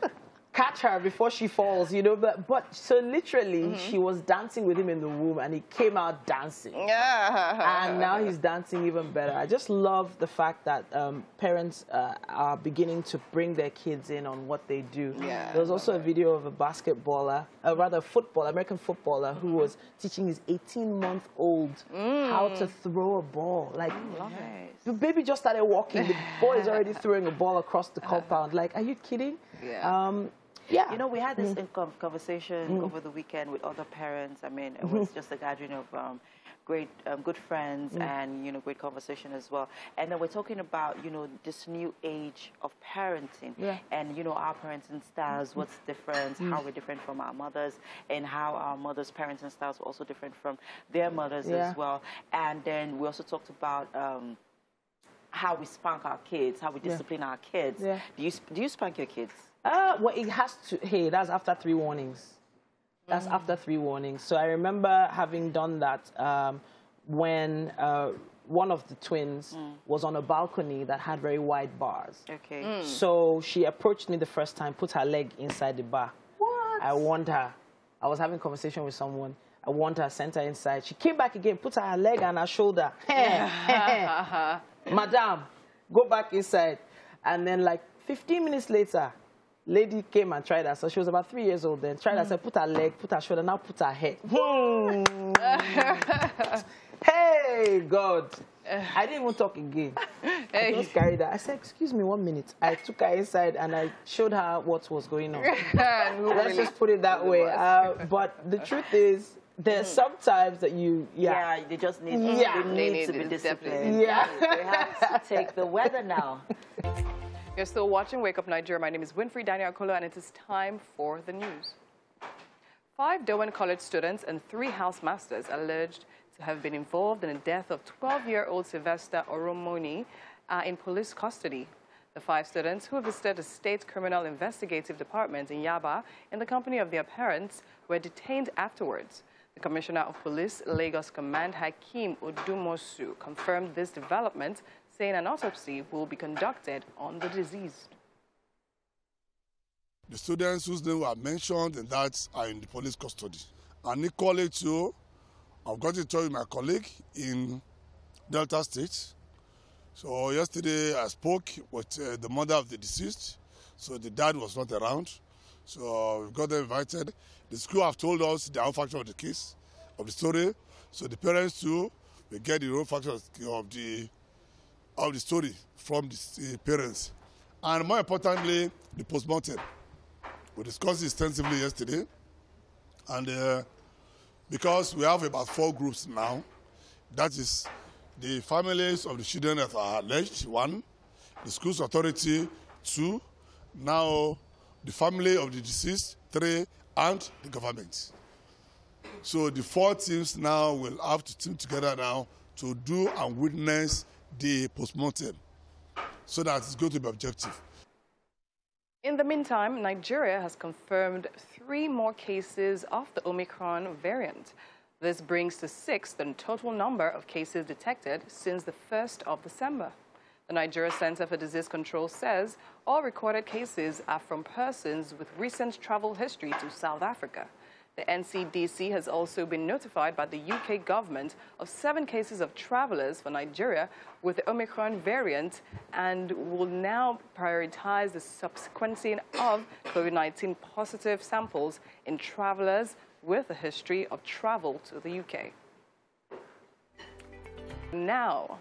catch her before she falls, you know. But so literally, she was dancing with him in the womb, and he came out dancing. And now he's dancing even better. I just love the fact that parents are beginning to bring their kids in on what they do. There was also a video of a basketballer, American footballer, who was teaching his 18-month-old how to throw a ball. Like, the baby just started walking. The boy is already throwing a ball across the compound. Like, are you kidding? You know, we had this conversation over the weekend with other parents. I mean, it was just a gathering of good friends and, you know, great conversation as well. And then we're talking about, you know, this new age of parenting and, you know, our parenting styles, what's different, how we're different from our mothers, and how our mothers' parenting styles are also different from their mothers as well. And then we also talked about how we spank our kids, how we discipline our kids. Do you spank your kids? Well, it has to. Hey, that's after 3 warnings. That's after 3 warnings. So I remember having done that when one of the twins was on a balcony that had very wide bars. So she approached me the first time, put her leg inside the bar. What? I warned her. I was having a conversation with someone. I warned her, sent her inside. She came back again, put her leg on her shoulder. Madam, go back inside. And then like 15 minutes later, lady came and tried her. So she was about 3 years old then. Tried her, said, put her leg, put her shoulder, now put her head. Hey, God. I didn't even talk again. I just carried her. I said, excuse me 1 minute. I took her inside and I showed her what was going on. Let's just put it that way. But the truth is, there's sometimes that they just need, they need to be disciplined. We have to take the weather now. You're still watching Wake Up Nigeria. My name is Winfrey Daniel Akolo, and it is time for the news. 5 Dowen College students and 3 housemasters alleged to have been involved in the death of 12-year-old Sylvester Oromoni are in police custody. The 5 students, who visited the State Criminal Investigative Department in Yaba in the company of their parents, were detained afterwards. The Commissioner of Police, Lagos Command, Hakeem Odumosu, confirmed this development, saying an autopsy will be conducted on the deceased. The students whose names were mentioned in that are in the police custody. And equally too, I've got to tell you my colleague in Delta State. So yesterday I spoke with the mother of the deceased. So the dad was not around. So we got them invited. The school have told us the whole factor of the case, of the story. So the parents too will get the whole factor of the story from the parents. And more importantly, the postmortem. We discussed it extensively yesterday. And because we have about 4 groups now, that is the families of the children that are alleged, 1, the school's authority, 2, now the family of the deceased, 3, and the government. So the 4 teams now will have to team together now to do and witness the postmortem so that it's going to be objective. In the meantime, Nigeria has confirmed 3 more cases of the Omicron variant. This brings to 6 the total number of cases detected since the 1st of December. The Nigeria Center for Disease Control says all recorded cases are from persons with recent travel history to South Africa. The NCDC has also been notified by the UK government of 7 cases of travelers for Nigeria with the Omicron variant and will now prioritize the sequencing of COVID-19 positive samples in travelers with a history of travel to the UK. Now,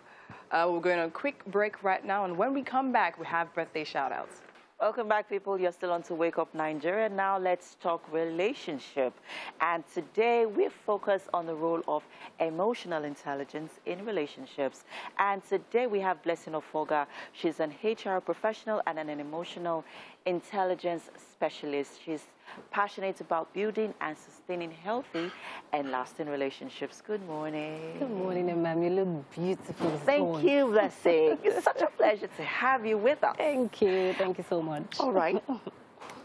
we're going on a quick break right now, and when we come back, we have birthday shout-outs. Welcome back, people. You're still on to Wake Up Nigeria. Now let's talk relationship. And today we focus on the role of emotional intelligence in relationships. And today we have Blessing Ofoga. She's an HR professional and an emotional intelligence specialist. She's passionate about building and sustaining healthy and lasting relationships. Good morning. Good morning, ma'am. You look beautiful. Thank you, Blessing. It's such a pleasure to have you with us. Thank you. Thank you so much. All right.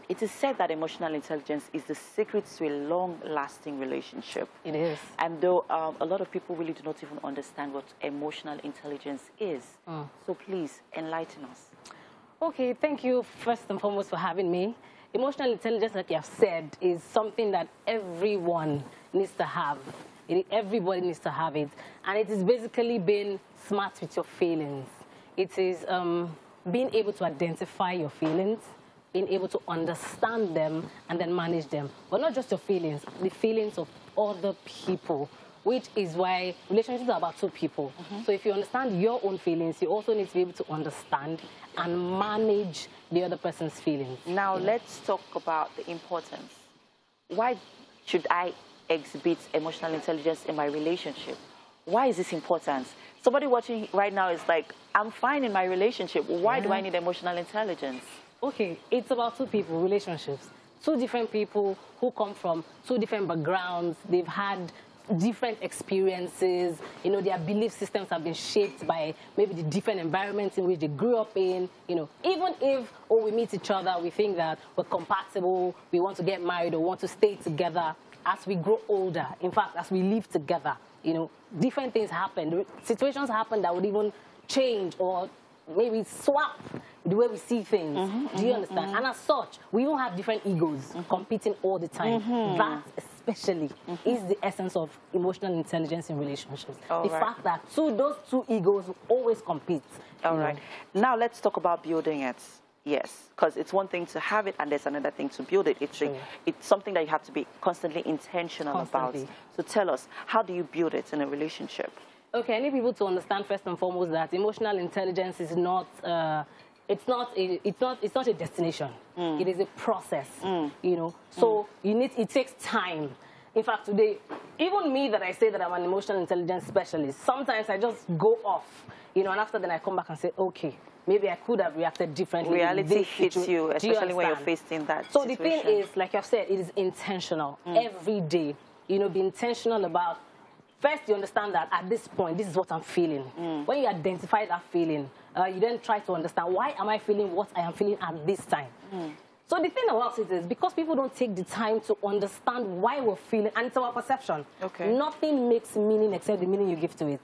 It is said that emotional intelligence is the secret to a long-lasting relationship. It is. And though a lot of people really do not even understand what emotional intelligence is. So please, enlighten us. Okay, thank you first and foremost for having me. Emotional intelligence, like you have said, is something that everyone needs to have. Everybody needs to have it. And it is basically being smart with your feelings. It is being able to identify your feelings, being able to understand them, and then manage them. But not just your feelings, the feelings of other people, which is why relationships are about 2 people. So if you understand your own feelings, you also need to be able to understand and manage the other person's feelings. Now, let's talk about the importance. Why should I exhibit emotional intelligence in my relationship? Why is this important? Somebody watching right now is like, I'm fine in my relationship. Why do I need emotional intelligence? Okay, it's about 2 people, relationships. 2 different people who come from 2 different backgrounds. They've had different experiences, you know, their belief systems have been shaped by maybe the different environments in which they grew up in, you know. Even if, we meet each other, we think that we're compatible, we want to get married or want to stay together, as we grow older, in fact, as we live together, you know, different things happen. Situations happen that would even change or maybe swap the way we see things. Do you understand? And as such, we all have different egos competing all the time. That especially is the essence of emotional intelligence in relationships. The fact that those two egos always compete. All right. Now let's talk about building it. Yes, because it's one thing to have it and there's another thing to build it. It's something that you have to be constantly intentional about. So tell us, how do you build it in a relationship? Okay, I need people to understand first and foremost that emotional intelligence is not it's not a destination. It is a process. You know, so it takes time. In fact, today, even me that I say that I'm an emotional intelligence specialist, sometimes I just go off, you know, and after then I come back and say, okay, maybe I could have reacted differently. Reality hits you, especially when you're facing that So situation. the thing is, like I've said, it is intentional every day. You know, be intentional about, first you understand that at this point, this is what I'm feeling. When you identify that feeling, you then try to understand, why am I feeling what I am feeling at this time? So the thing about it is, because people don't take the time to understand why we're feeling, and it's our perception. Nothing makes meaning except the meaning you give to it.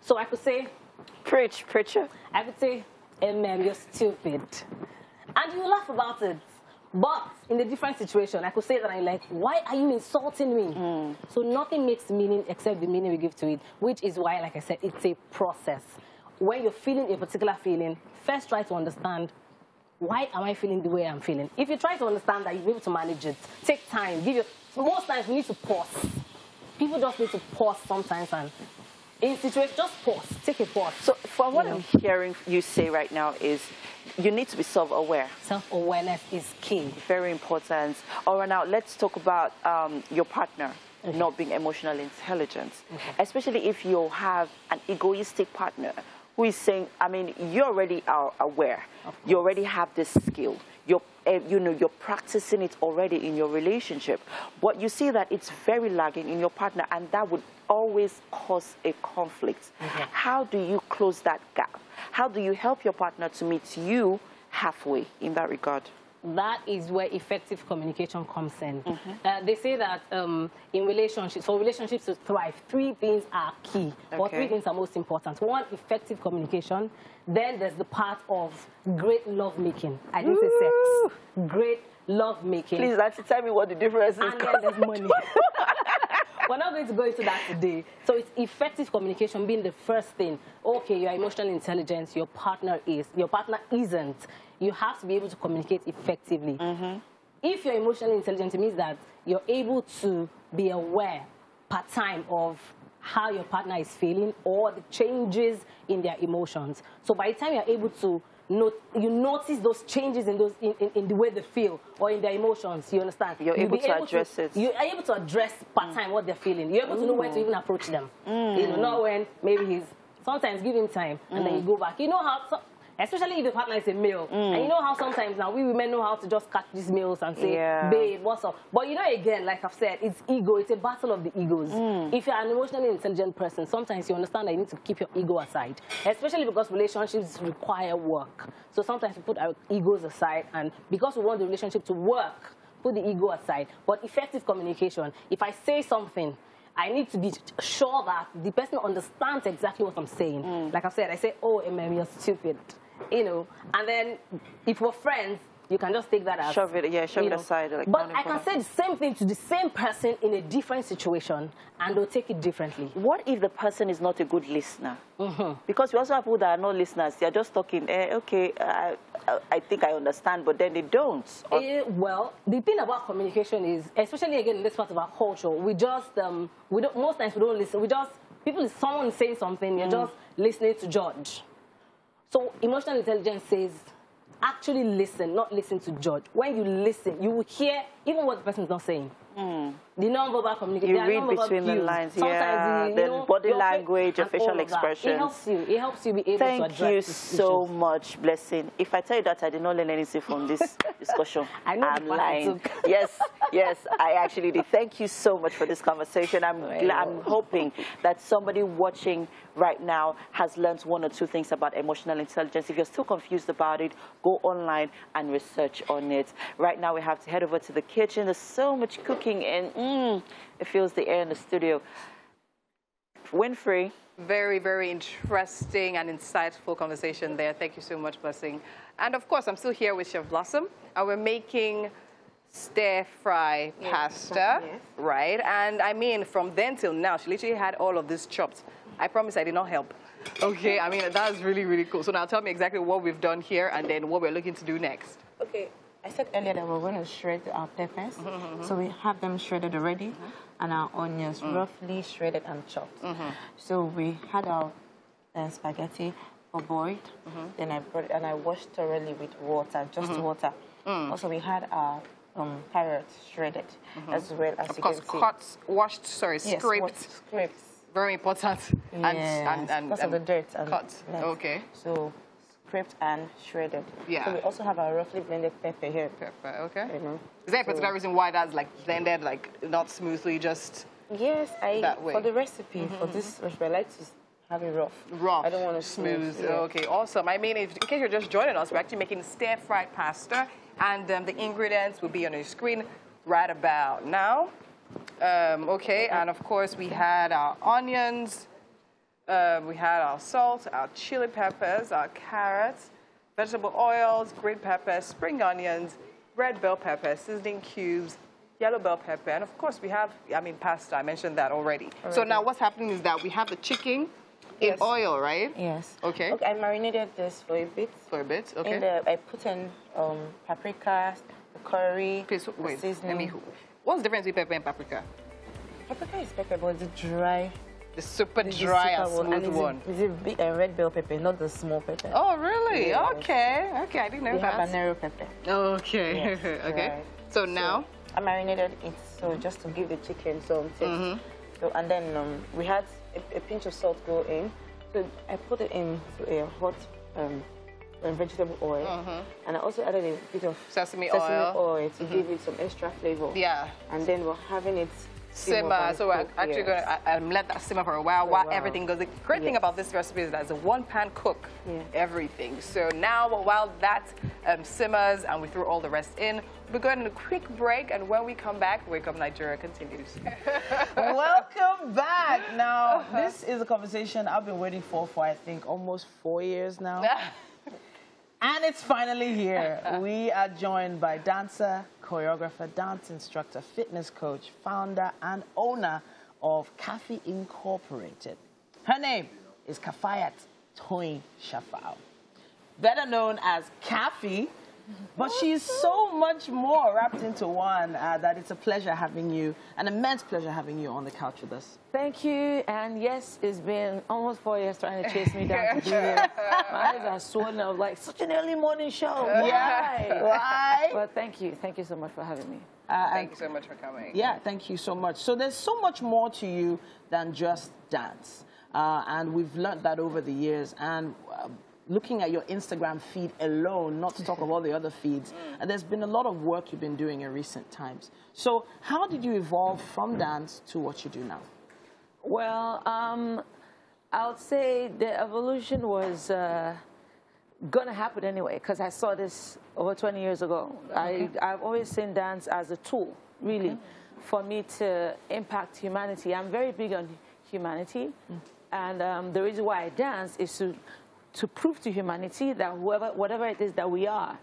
So I could say, preacher. I could say, hey man, you're stupid. And you laugh about it. But in a different situation, I could say that I'm like, why are you insulting me? So nothing makes meaning except the meaning we give to it, which is why, like I said, it's a process. When you're feeling a particular feeling, first try to understand, why am I feeling the way I'm feeling? If you try to understand that, you'll be able to manage it. Take time. Most times, we need to pause. People just need to pause sometimes and in situations, just pause. Take a pause. So from what I'm hearing you say right now is you need to be self-aware. Self-awareness is key. Very important. All right, now let's talk about your partner not being emotionally intelligent, especially if you have an egoistic partner who is saying, I mean, you already are aware. You already have this skill. You're practicing it already in your relationship, but you see that it's very lagging in your partner, and that would always cause a conflict. How do you close that gap? How do you help your partner to meet you halfway in that regard? that is where effective communication comes in. They say that in relationships, for relationships to thrive, 3 things are key, or 3 things are most important. 1, effective communication. Then there's the part of great lovemaking. I didn't say sex. Great lovemaking. Please, Nancy, tell me what the difference is. And then there's money. We're not going to go into that today. So it's effective communication being the first thing. Okay, you're emotionally intelligent, your partner is. Your partner isn't. You have to be able to communicate effectively. If you're emotionally intelligent, it means that you're able to be aware part time of how your partner is feeling or the changes in their emotions. So by the time you're able to notice those changes in the way they feel or in their emotions, you understand? You're able to address it. You're able to address part time what they're feeling. You're able to know when to even approach them. You know, not when maybe he's, sometimes give him time and then you go back. You know how, especially if the partner is a male. And you know how sometimes now we women know how to just catch these males and say, babe, what's up? But you know, again, like I've said, it's ego. It's a battle of the egos. If you're an emotionally intelligent person, sometimes you understand that you need to keep your ego aside, especially because relationships require work. So sometimes we put our egos aside, and because we want the relationship to work, put the ego aside. But effective communication, if I say something, I need to be sure that the person understands exactly what I'm saying. Like I said, I say, oh, Emma, you're stupid. You know, and then if we're friends, you can just take that as shove it aside. Like, but I can say the same thing to the same person in a different situation, and they'll take it differently. What if the person is not a good listener? Because we also have people that are not listeners. They're just talking. Okay, I think I understand, but then they don't. Well, the thing about communication is, especially again in this part of our culture, we just we don't. Most times we don't listen. We just someone is saying something, you're just listening to judge. So emotional intelligence says, actually listen, not listen to judge. When you listen, you will hear even what the person is not saying. The non-verbal communication. You read between the lines, the body language, your facial expressions. It helps you. It helps you be able to address Thank you so much, Blessing. If I tell you that I did not learn anything from this discussion, I'm lying. Yes, I actually did. Thank you so much for this conversation. I'm hoping that somebody watching right now has learned 1 or 2 things about emotional intelligence. If you're still confused about it, go online and research on it. Right now, we have to head over to the kitchen. There's so much cooking, and it fills the air in the studio. Winfrey. Very, very interesting and insightful conversation there. Thank you so much, Blessing. And of course, I'm still here with Chef Blossom, and we're making stir-fry pasta, right? And I mean, from then till now, she literally had all of this chopped. I promise I did not help. Okay, I mean, that's really, really cool. So now tell me exactly what we've done here and then what we're looking to do next. Okay, I said earlier that we're going to shred our peppers. So we have them shredded already, and our onions roughly shredded and chopped. So we had our spaghetti boiled. Then I brought it and I washed thoroughly with water, just water. Also, we had our carrots shredded as well, as you can see. Cut, washed, sorry, yes, scraped. Very important. Yes, because of the dirt. And cut. Okay. So scraped and shredded. Yeah. So we also have our roughly blended pepper here. Pepper, okay. Is there a particular reason why that's like blended, like not smoothly, just that way? For the recipe, for this recipe, I like to have it rough. Rough. I don't want to smooth. Okay, awesome. I mean, in case you're just joining us, we're actually making stir-fried pasta, and the ingredients will be on your screen right about now. Okay, and of course we had our onions, we had our salt, our chili peppers, our carrots, vegetable oils, green peppers, spring onions, red bell pepper, seasoning cubes, yellow bell pepper, and of course we have, pasta. I mentioned that already. So now what's happening is that we have the chicken in oil, right? Yes. Okay. I marinated this for a bit. For a bit, okay. And I put in paprika, curry, wait, seasoning. What's the difference between pepper and paprika? Paprika is pepper, but the dry. The super dry and smooth one. It's a big red bell pepper, not the small pepper. Oh, really? Yeah. Okay. Okay, I didn't know that. We have habanero pepper. Okay. Yes, okay. right. So now? I marinated it, so just to give the chicken some taste. So, and then we had a pinch of salt go in. So I put it into a hot vegetable oil, and I also added a bit of sesame oil to give it some extra flavor. Yeah. And then we're having it simmer. So we're actually going to let that simmer for a while everything goes. The great thing about this recipe is that it's a one-pan cook everything. So now while that simmers and we throw all the rest in, we're going on a quick break, and when we come back, Wake Up Nigeria continues. Welcome back. Now, this is a conversation I've been waiting for I think almost 4 years now. And it's finally here. We are joined by dancer, choreographer, dance instructor, fitness coach, founder and owner of Kafi Incorporated. Her name is Kafayat Toyin Shafau, better known as Kafi, but she's so much more wrapped into one that it's a pleasure having you, an immense pleasure having you on the couch with us. Thank you, and yes, it's been almost 4 years trying to chase me down to do this. My eyes are swollen. I was like, such an early morning show. Why? But thank you so much for having me. Thank you so much for coming. Yeah, thank you so much. So there's so much more to you than just dance, and we've learned that over the years. And looking at your Instagram feed alone, not to talk about all the other feeds, and there's been a lot of work you've been doing in recent times. So how did you evolve from dance to what you do now? Well, I would say the evolution was going to happen anyway, because I saw this over 20 years ago. I've always seen dance as a tool, really, for me to impact humanity. I'm very big on humanity, and the reason why I dance is to prove to humanity that whatever it is that we are,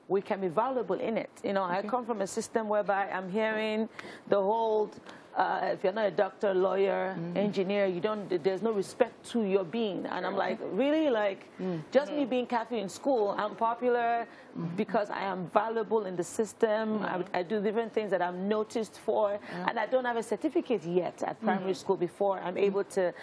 we can be valuable in it. You know, I come from a system whereby I'm hearing the whole, if you're not a doctor, lawyer, engineer, there's no respect to your being. And I'm like, really? Like, just me being Kafi in school, I'm popular because I am valuable in the system. I do different things that I'm noticed for. And I don't have a certificate yet at primary school before I'm able to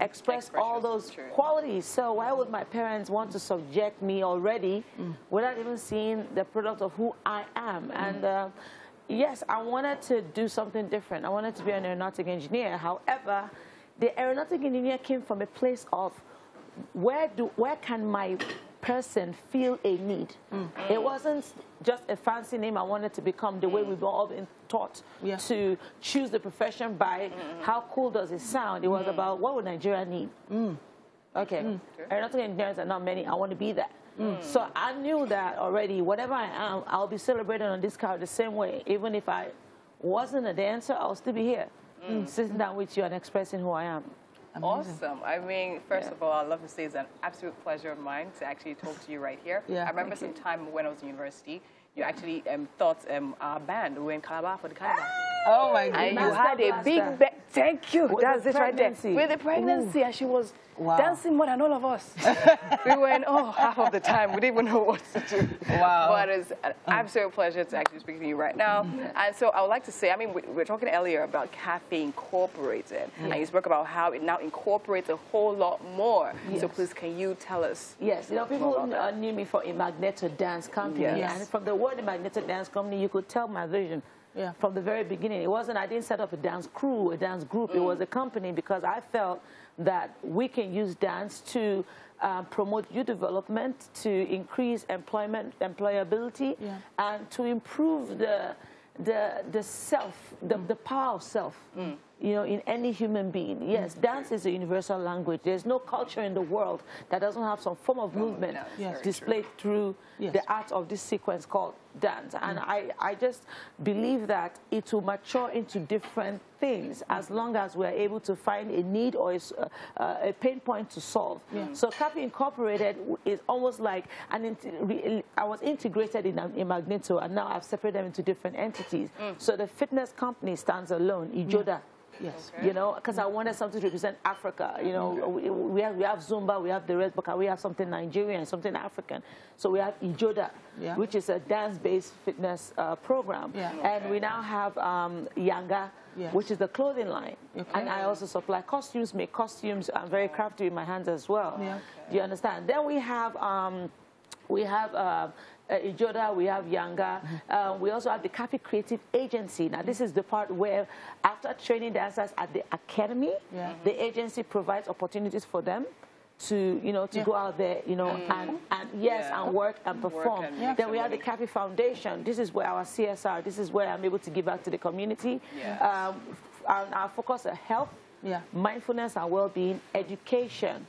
express all those qualities. So why would my parents want to subject me already without even seeing the product of who I am? And yes, I wanted to do something different. I wanted to be an aeronautic engineer. However, the aeronautic engineer came from a place of where can my person feel a need? It wasn't just a fancy name I wanted to become the way we've all been taught to choose the profession by how cool does it sound. It was about what would Nigeria need? Okay, aeronautic engineers are not many. I want to be that. So I knew that already. Whatever I am, I'll be celebrated on this couch the same way. Even if I wasn't a dancer, I'll still be here, sitting down with you and expressing who I am. Awesome. I mean, first of all, I'd love to say it's an absolute pleasure of mine to actually talk to you right here. I remember some time when I was in university, you actually thought our band, we were in Calabar for the Carnival. Oh my goodness. And you had a big band. Thank you. That's it right there. With the pregnancy, and she was dancing more than all of us. We went, half of the time. We didn't even know what to do. But it's an absolute pleasure to actually speak to you right now. And so I would like to say, I mean, we were talking earlier about Kafi Incorporated. And you spoke about how it now incorporates a whole lot more. So please, can you tell us? Yes, you know, people knew me for a Magneto Dance Company. And from the word Magneto Dance Company, you could tell my vision. From the very beginning. It wasn't, I didn't set up a dance crew, a dance group. It was a company because I felt that we can use dance to promote youth development, to increase employability, and to improve the self, the power of self, you know, in any human being. Yes, dance is a universal language. There's no culture in the world that doesn't have some form of movement displayed through the art of this sequence called dance. And I just believe that it will mature into different things as long as we're able to find a need or a pain point to solve. So Kafi Incorporated is almost like, I was integrated in Magneto, and now I've separated them into different entities. So the fitness company stands alone, Ijoda. You know, because I wanted something to represent Africa. You know, we have Zumba, we have the rest, but we have something Nigerian, something African. So we have Ijoda, which is a dance-based fitness program. And we now have Yanga, which is the clothing line. And I also supply costumes, make costumes. I'm very crafty with my hands as well. Do you understand? Then we have Ijoda, we have Yanga. We also have the Kafi Creative Agency. Now, this is the part where, after training dancers at the academy, the agency provides opportunities for them to, you know, to go out there, you know, and work and perform. Then we have the Kafi Foundation. This is where our CSR, this is where I'm able to give back to the community. our focus on health, mindfulness and well-being, education,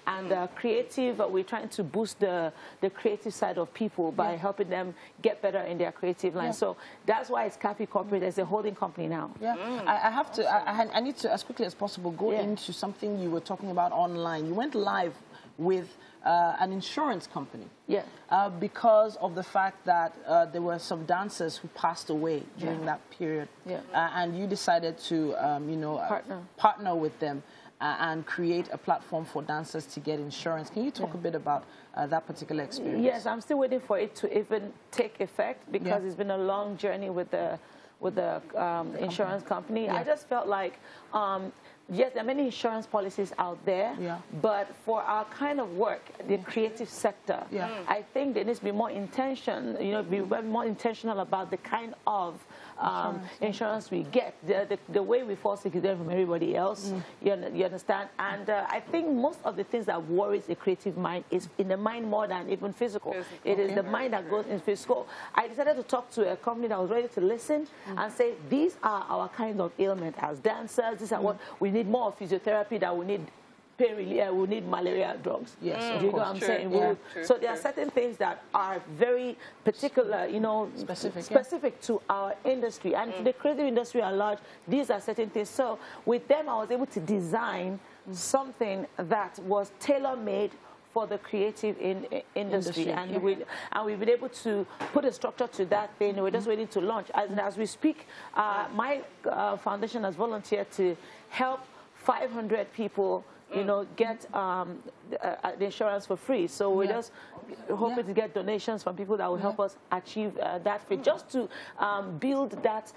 and creative. We're trying to boost the creative side of people by helping them get better in their creative line. So that's why it's Cafe Corporate as a holding company now. I have to, I need to, as quickly as possible, go into something you were talking about online. You went live with an insurance company. Because of the fact that there were some dancers who passed away during that period. And you decided to, you know, partner with them and create a platform for dancers to get insurance. Can you talk a bit about that particular experience? Yes, I'm still waiting for it to even take effect because it's been a long journey with the insurance company. I just felt like, yes, there are many insurance policies out there, but for our kind of work, the creative sector, I think there needs to be more intention, you know, be more intentional about the kind of insurance we get. The way we fall sick is different from everybody else, you understand? And I think most of the things that worries a creative mind is in the mind more than even physical. It is the mind that goes in physical. I decided to talk to a company that was ready to listen and say, these are our kind of ailment as dancers. These are what we need more of physiotherapy, that we need pain relief, we need malaria drugs. Yes, you know what I'm saying? So there are certain things that are very particular, you know, specific to our industry and to the creative industry at large. These are certain things. So with them, I was able to design something that was tailor-made for the creative industry. And we've been able to put a structure to that thing. We're just waiting to launch. As we speak, my foundation has volunteered to help 500 people, you know, get the insurance for free. So we're just hoping to get donations from people that will help us achieve that free, just to build that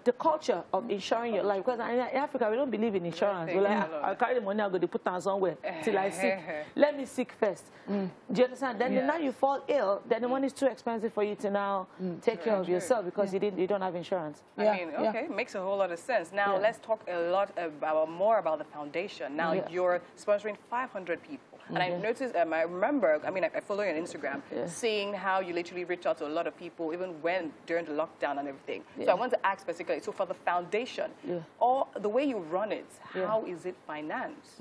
the culture of insuring your life. Because in Africa, we don't believe in insurance. We're like, I'll carry the money, I'm going to put down somewhere till I sick. Let me sick first. Do you understand? Then now you fall ill, then the money is too expensive for you to now take care of yourself because you don't have insurance. I mean, okay, makes a whole lot of sense. Now let's talk more about the foundation. Now you're sponsoring 500 people. And I noticed, I remember, I mean, I follow you on Instagram, seeing how you literally reach out to a lot of people, even when during the lockdown and everything. So I want to ask specifically, so for the foundation, or the way you run it, how is it financed?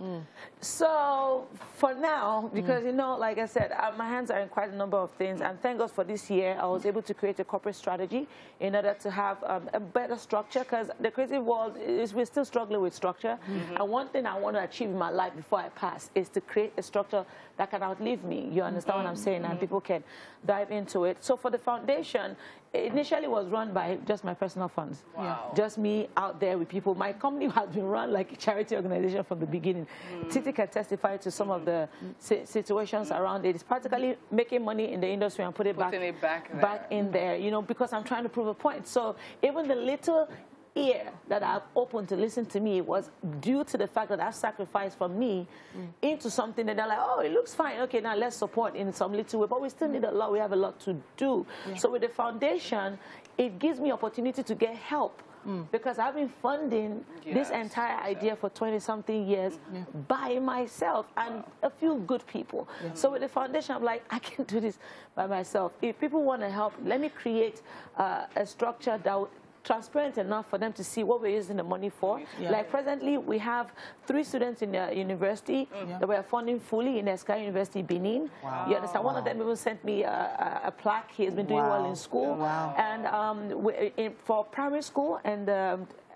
So for now, because, you know, like I said, my hands are in quite a number of things. And thank God for this year, I was able to create a corporate strategy in order to have a better structure, because the creative world, we're still struggling with structure. And one thing I want to achieve in my life before I pass is to create a structure that can outlive me. You understand what I'm saying? And people can dive into it. So for the foundation, it initially was run by just my personal funds. Just me out there with people. My company has been run like a charity organization from the beginning. Titi can testify to some of the situations around it. It's practically making money in the industry and putting it back in there, you know, because I'm trying to prove a point. So even the little ear that I've opened to listen to me was due to the fact that I've sacrificed from me into something that they're like, oh, it looks fine. Okay, now let's support in some little way. But we still need a lot. We have a lot to do. So with the foundation, it gives me opportunity to get help. Because I've been funding this entire idea for 20-something years by myself and a few good people. So with the foundation, I'm like, I can't do this by myself. If people want to help, let me create a structure that would transparent enough for them to see what we're using the money for. Like presently, we have 3 students in the university that we're funding fully in Eskai University, Benin. You understand? One of them even sent me a plaque. He has been doing well in school. And for primary school and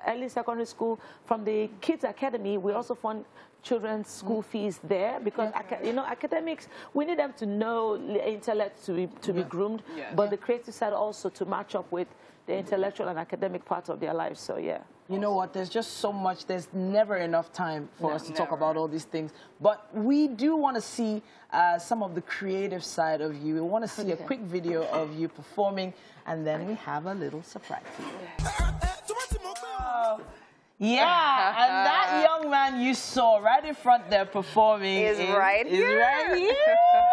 early secondary school, from the Kids Academy, we also fund children's school fees there, because you know, academics, we need them to know the intellect to be groomed, but the creative side also to match up with the intellectual and academic parts of their lives. So you know what, there's just so much, there's never enough time for us to talk about all these things, but we do want to see some of the creative side of you. We want to see a quick video of you performing, and then we have a little surprise for you. Yeah, and that young man you saw right in front there performing is right here.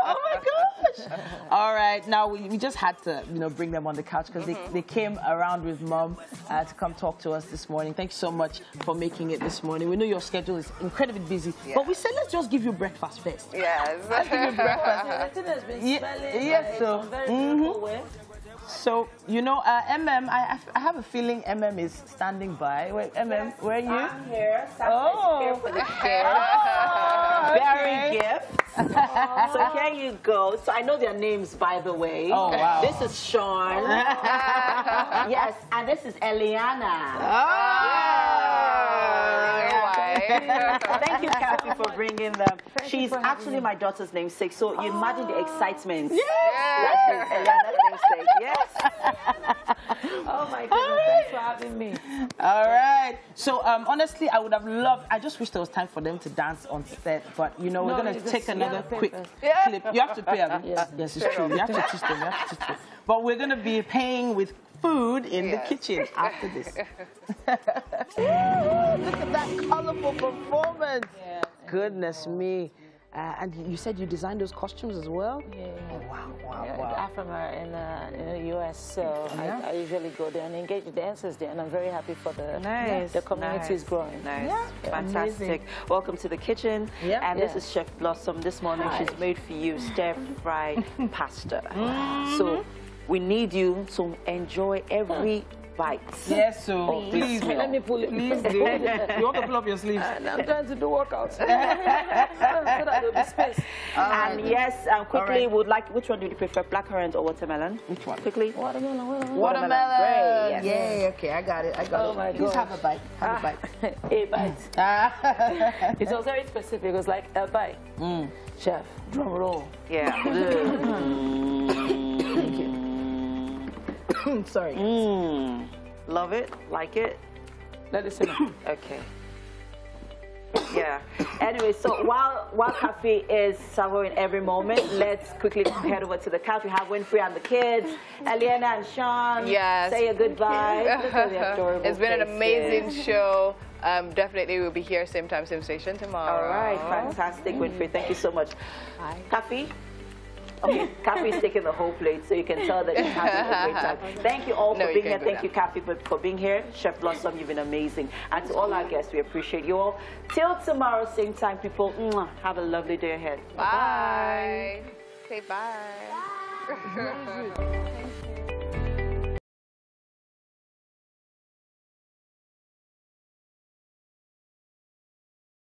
Oh my gosh! All right, now we just had to, you know, bring them on the couch because they came around with Mom to come talk to us this morning. Thank you so much for making it this morning. We know your schedule is incredibly busy, but we said let's just give you breakfast first. Yes, let's give you breakfast. Has been smelling very way. So, you know, MM, I have a feeling MM is standing by. Wait, MM, where are you? I'm here. Oh. Here for the gift. Very gift. So here you go. So I know their names, by the way. Oh, wow. This is Sean. Yes, and this is Eliana. Thank you, Kathy, for bringing them. She's actually my daughter's namesake, so you imagine the excitement. Yes. That is Eliana's namesake. Yes. Oh my goodness, thanks for having me. All right. So honestly, I would have loved. I just wish there was time for them to dance on set, but you know, we're gonna take another quick clip. You have to pay. Yes, it's true. You have to teach them. You have to teach them. But we're gonna be paying with food in the kitchen after this. Look at that colorful performance. Yeah. Goodness me. And you said you designed those costumes as well? Yeah. Oh, wow. I'm from in the U.S., so I usually go there and engage the dancers there, and I'm very happy for the community is growing. Nice. Yeah. Fantastic. Amazing. Welcome to the kitchen. And this is Chef Blossom. This morning she's made for you stir-fried pasta. So we need you to enjoy every bite. Yes, so please, let me pull it. Please do. You want to pull up your sleeves? I'm trying to do workouts. So that there'll be space. And yes, quickly, would like, which one do you prefer, blackcurrant or watermelon? Which one? Quickly. Watermelon. Great, yes. Yay, okay, I got it. Oh my God. Please have a bite. Have a bite. A bite. It was very specific. It was like a bite. Chef, drum roll. Yeah. Thank you. Sorry. Love it. Like it. Let it simmer. Okay. Yeah. Anyway, so while Kathy is savoring every moment, let's quickly head over to the couch. We have Winfrey and the kids, Eliana and Sean. Yes. Say a goodbye. Look at the adorable It's been an amazing faces. show. Definitely we'll be here same time, same station tomorrow. All right. Fantastic, Winfrey. Thank you so much. Hi. Kathy? Okay, Kathy's taking the whole plate, so you can tell that she's having a great time. Thank you all for being here. Thank you, Kathy, for being here. Chef Blossom, you've been amazing. And to all our guests, we appreciate you all. Till tomorrow, same time, people. Have a lovely day ahead. Bye. Say bye. Thank you.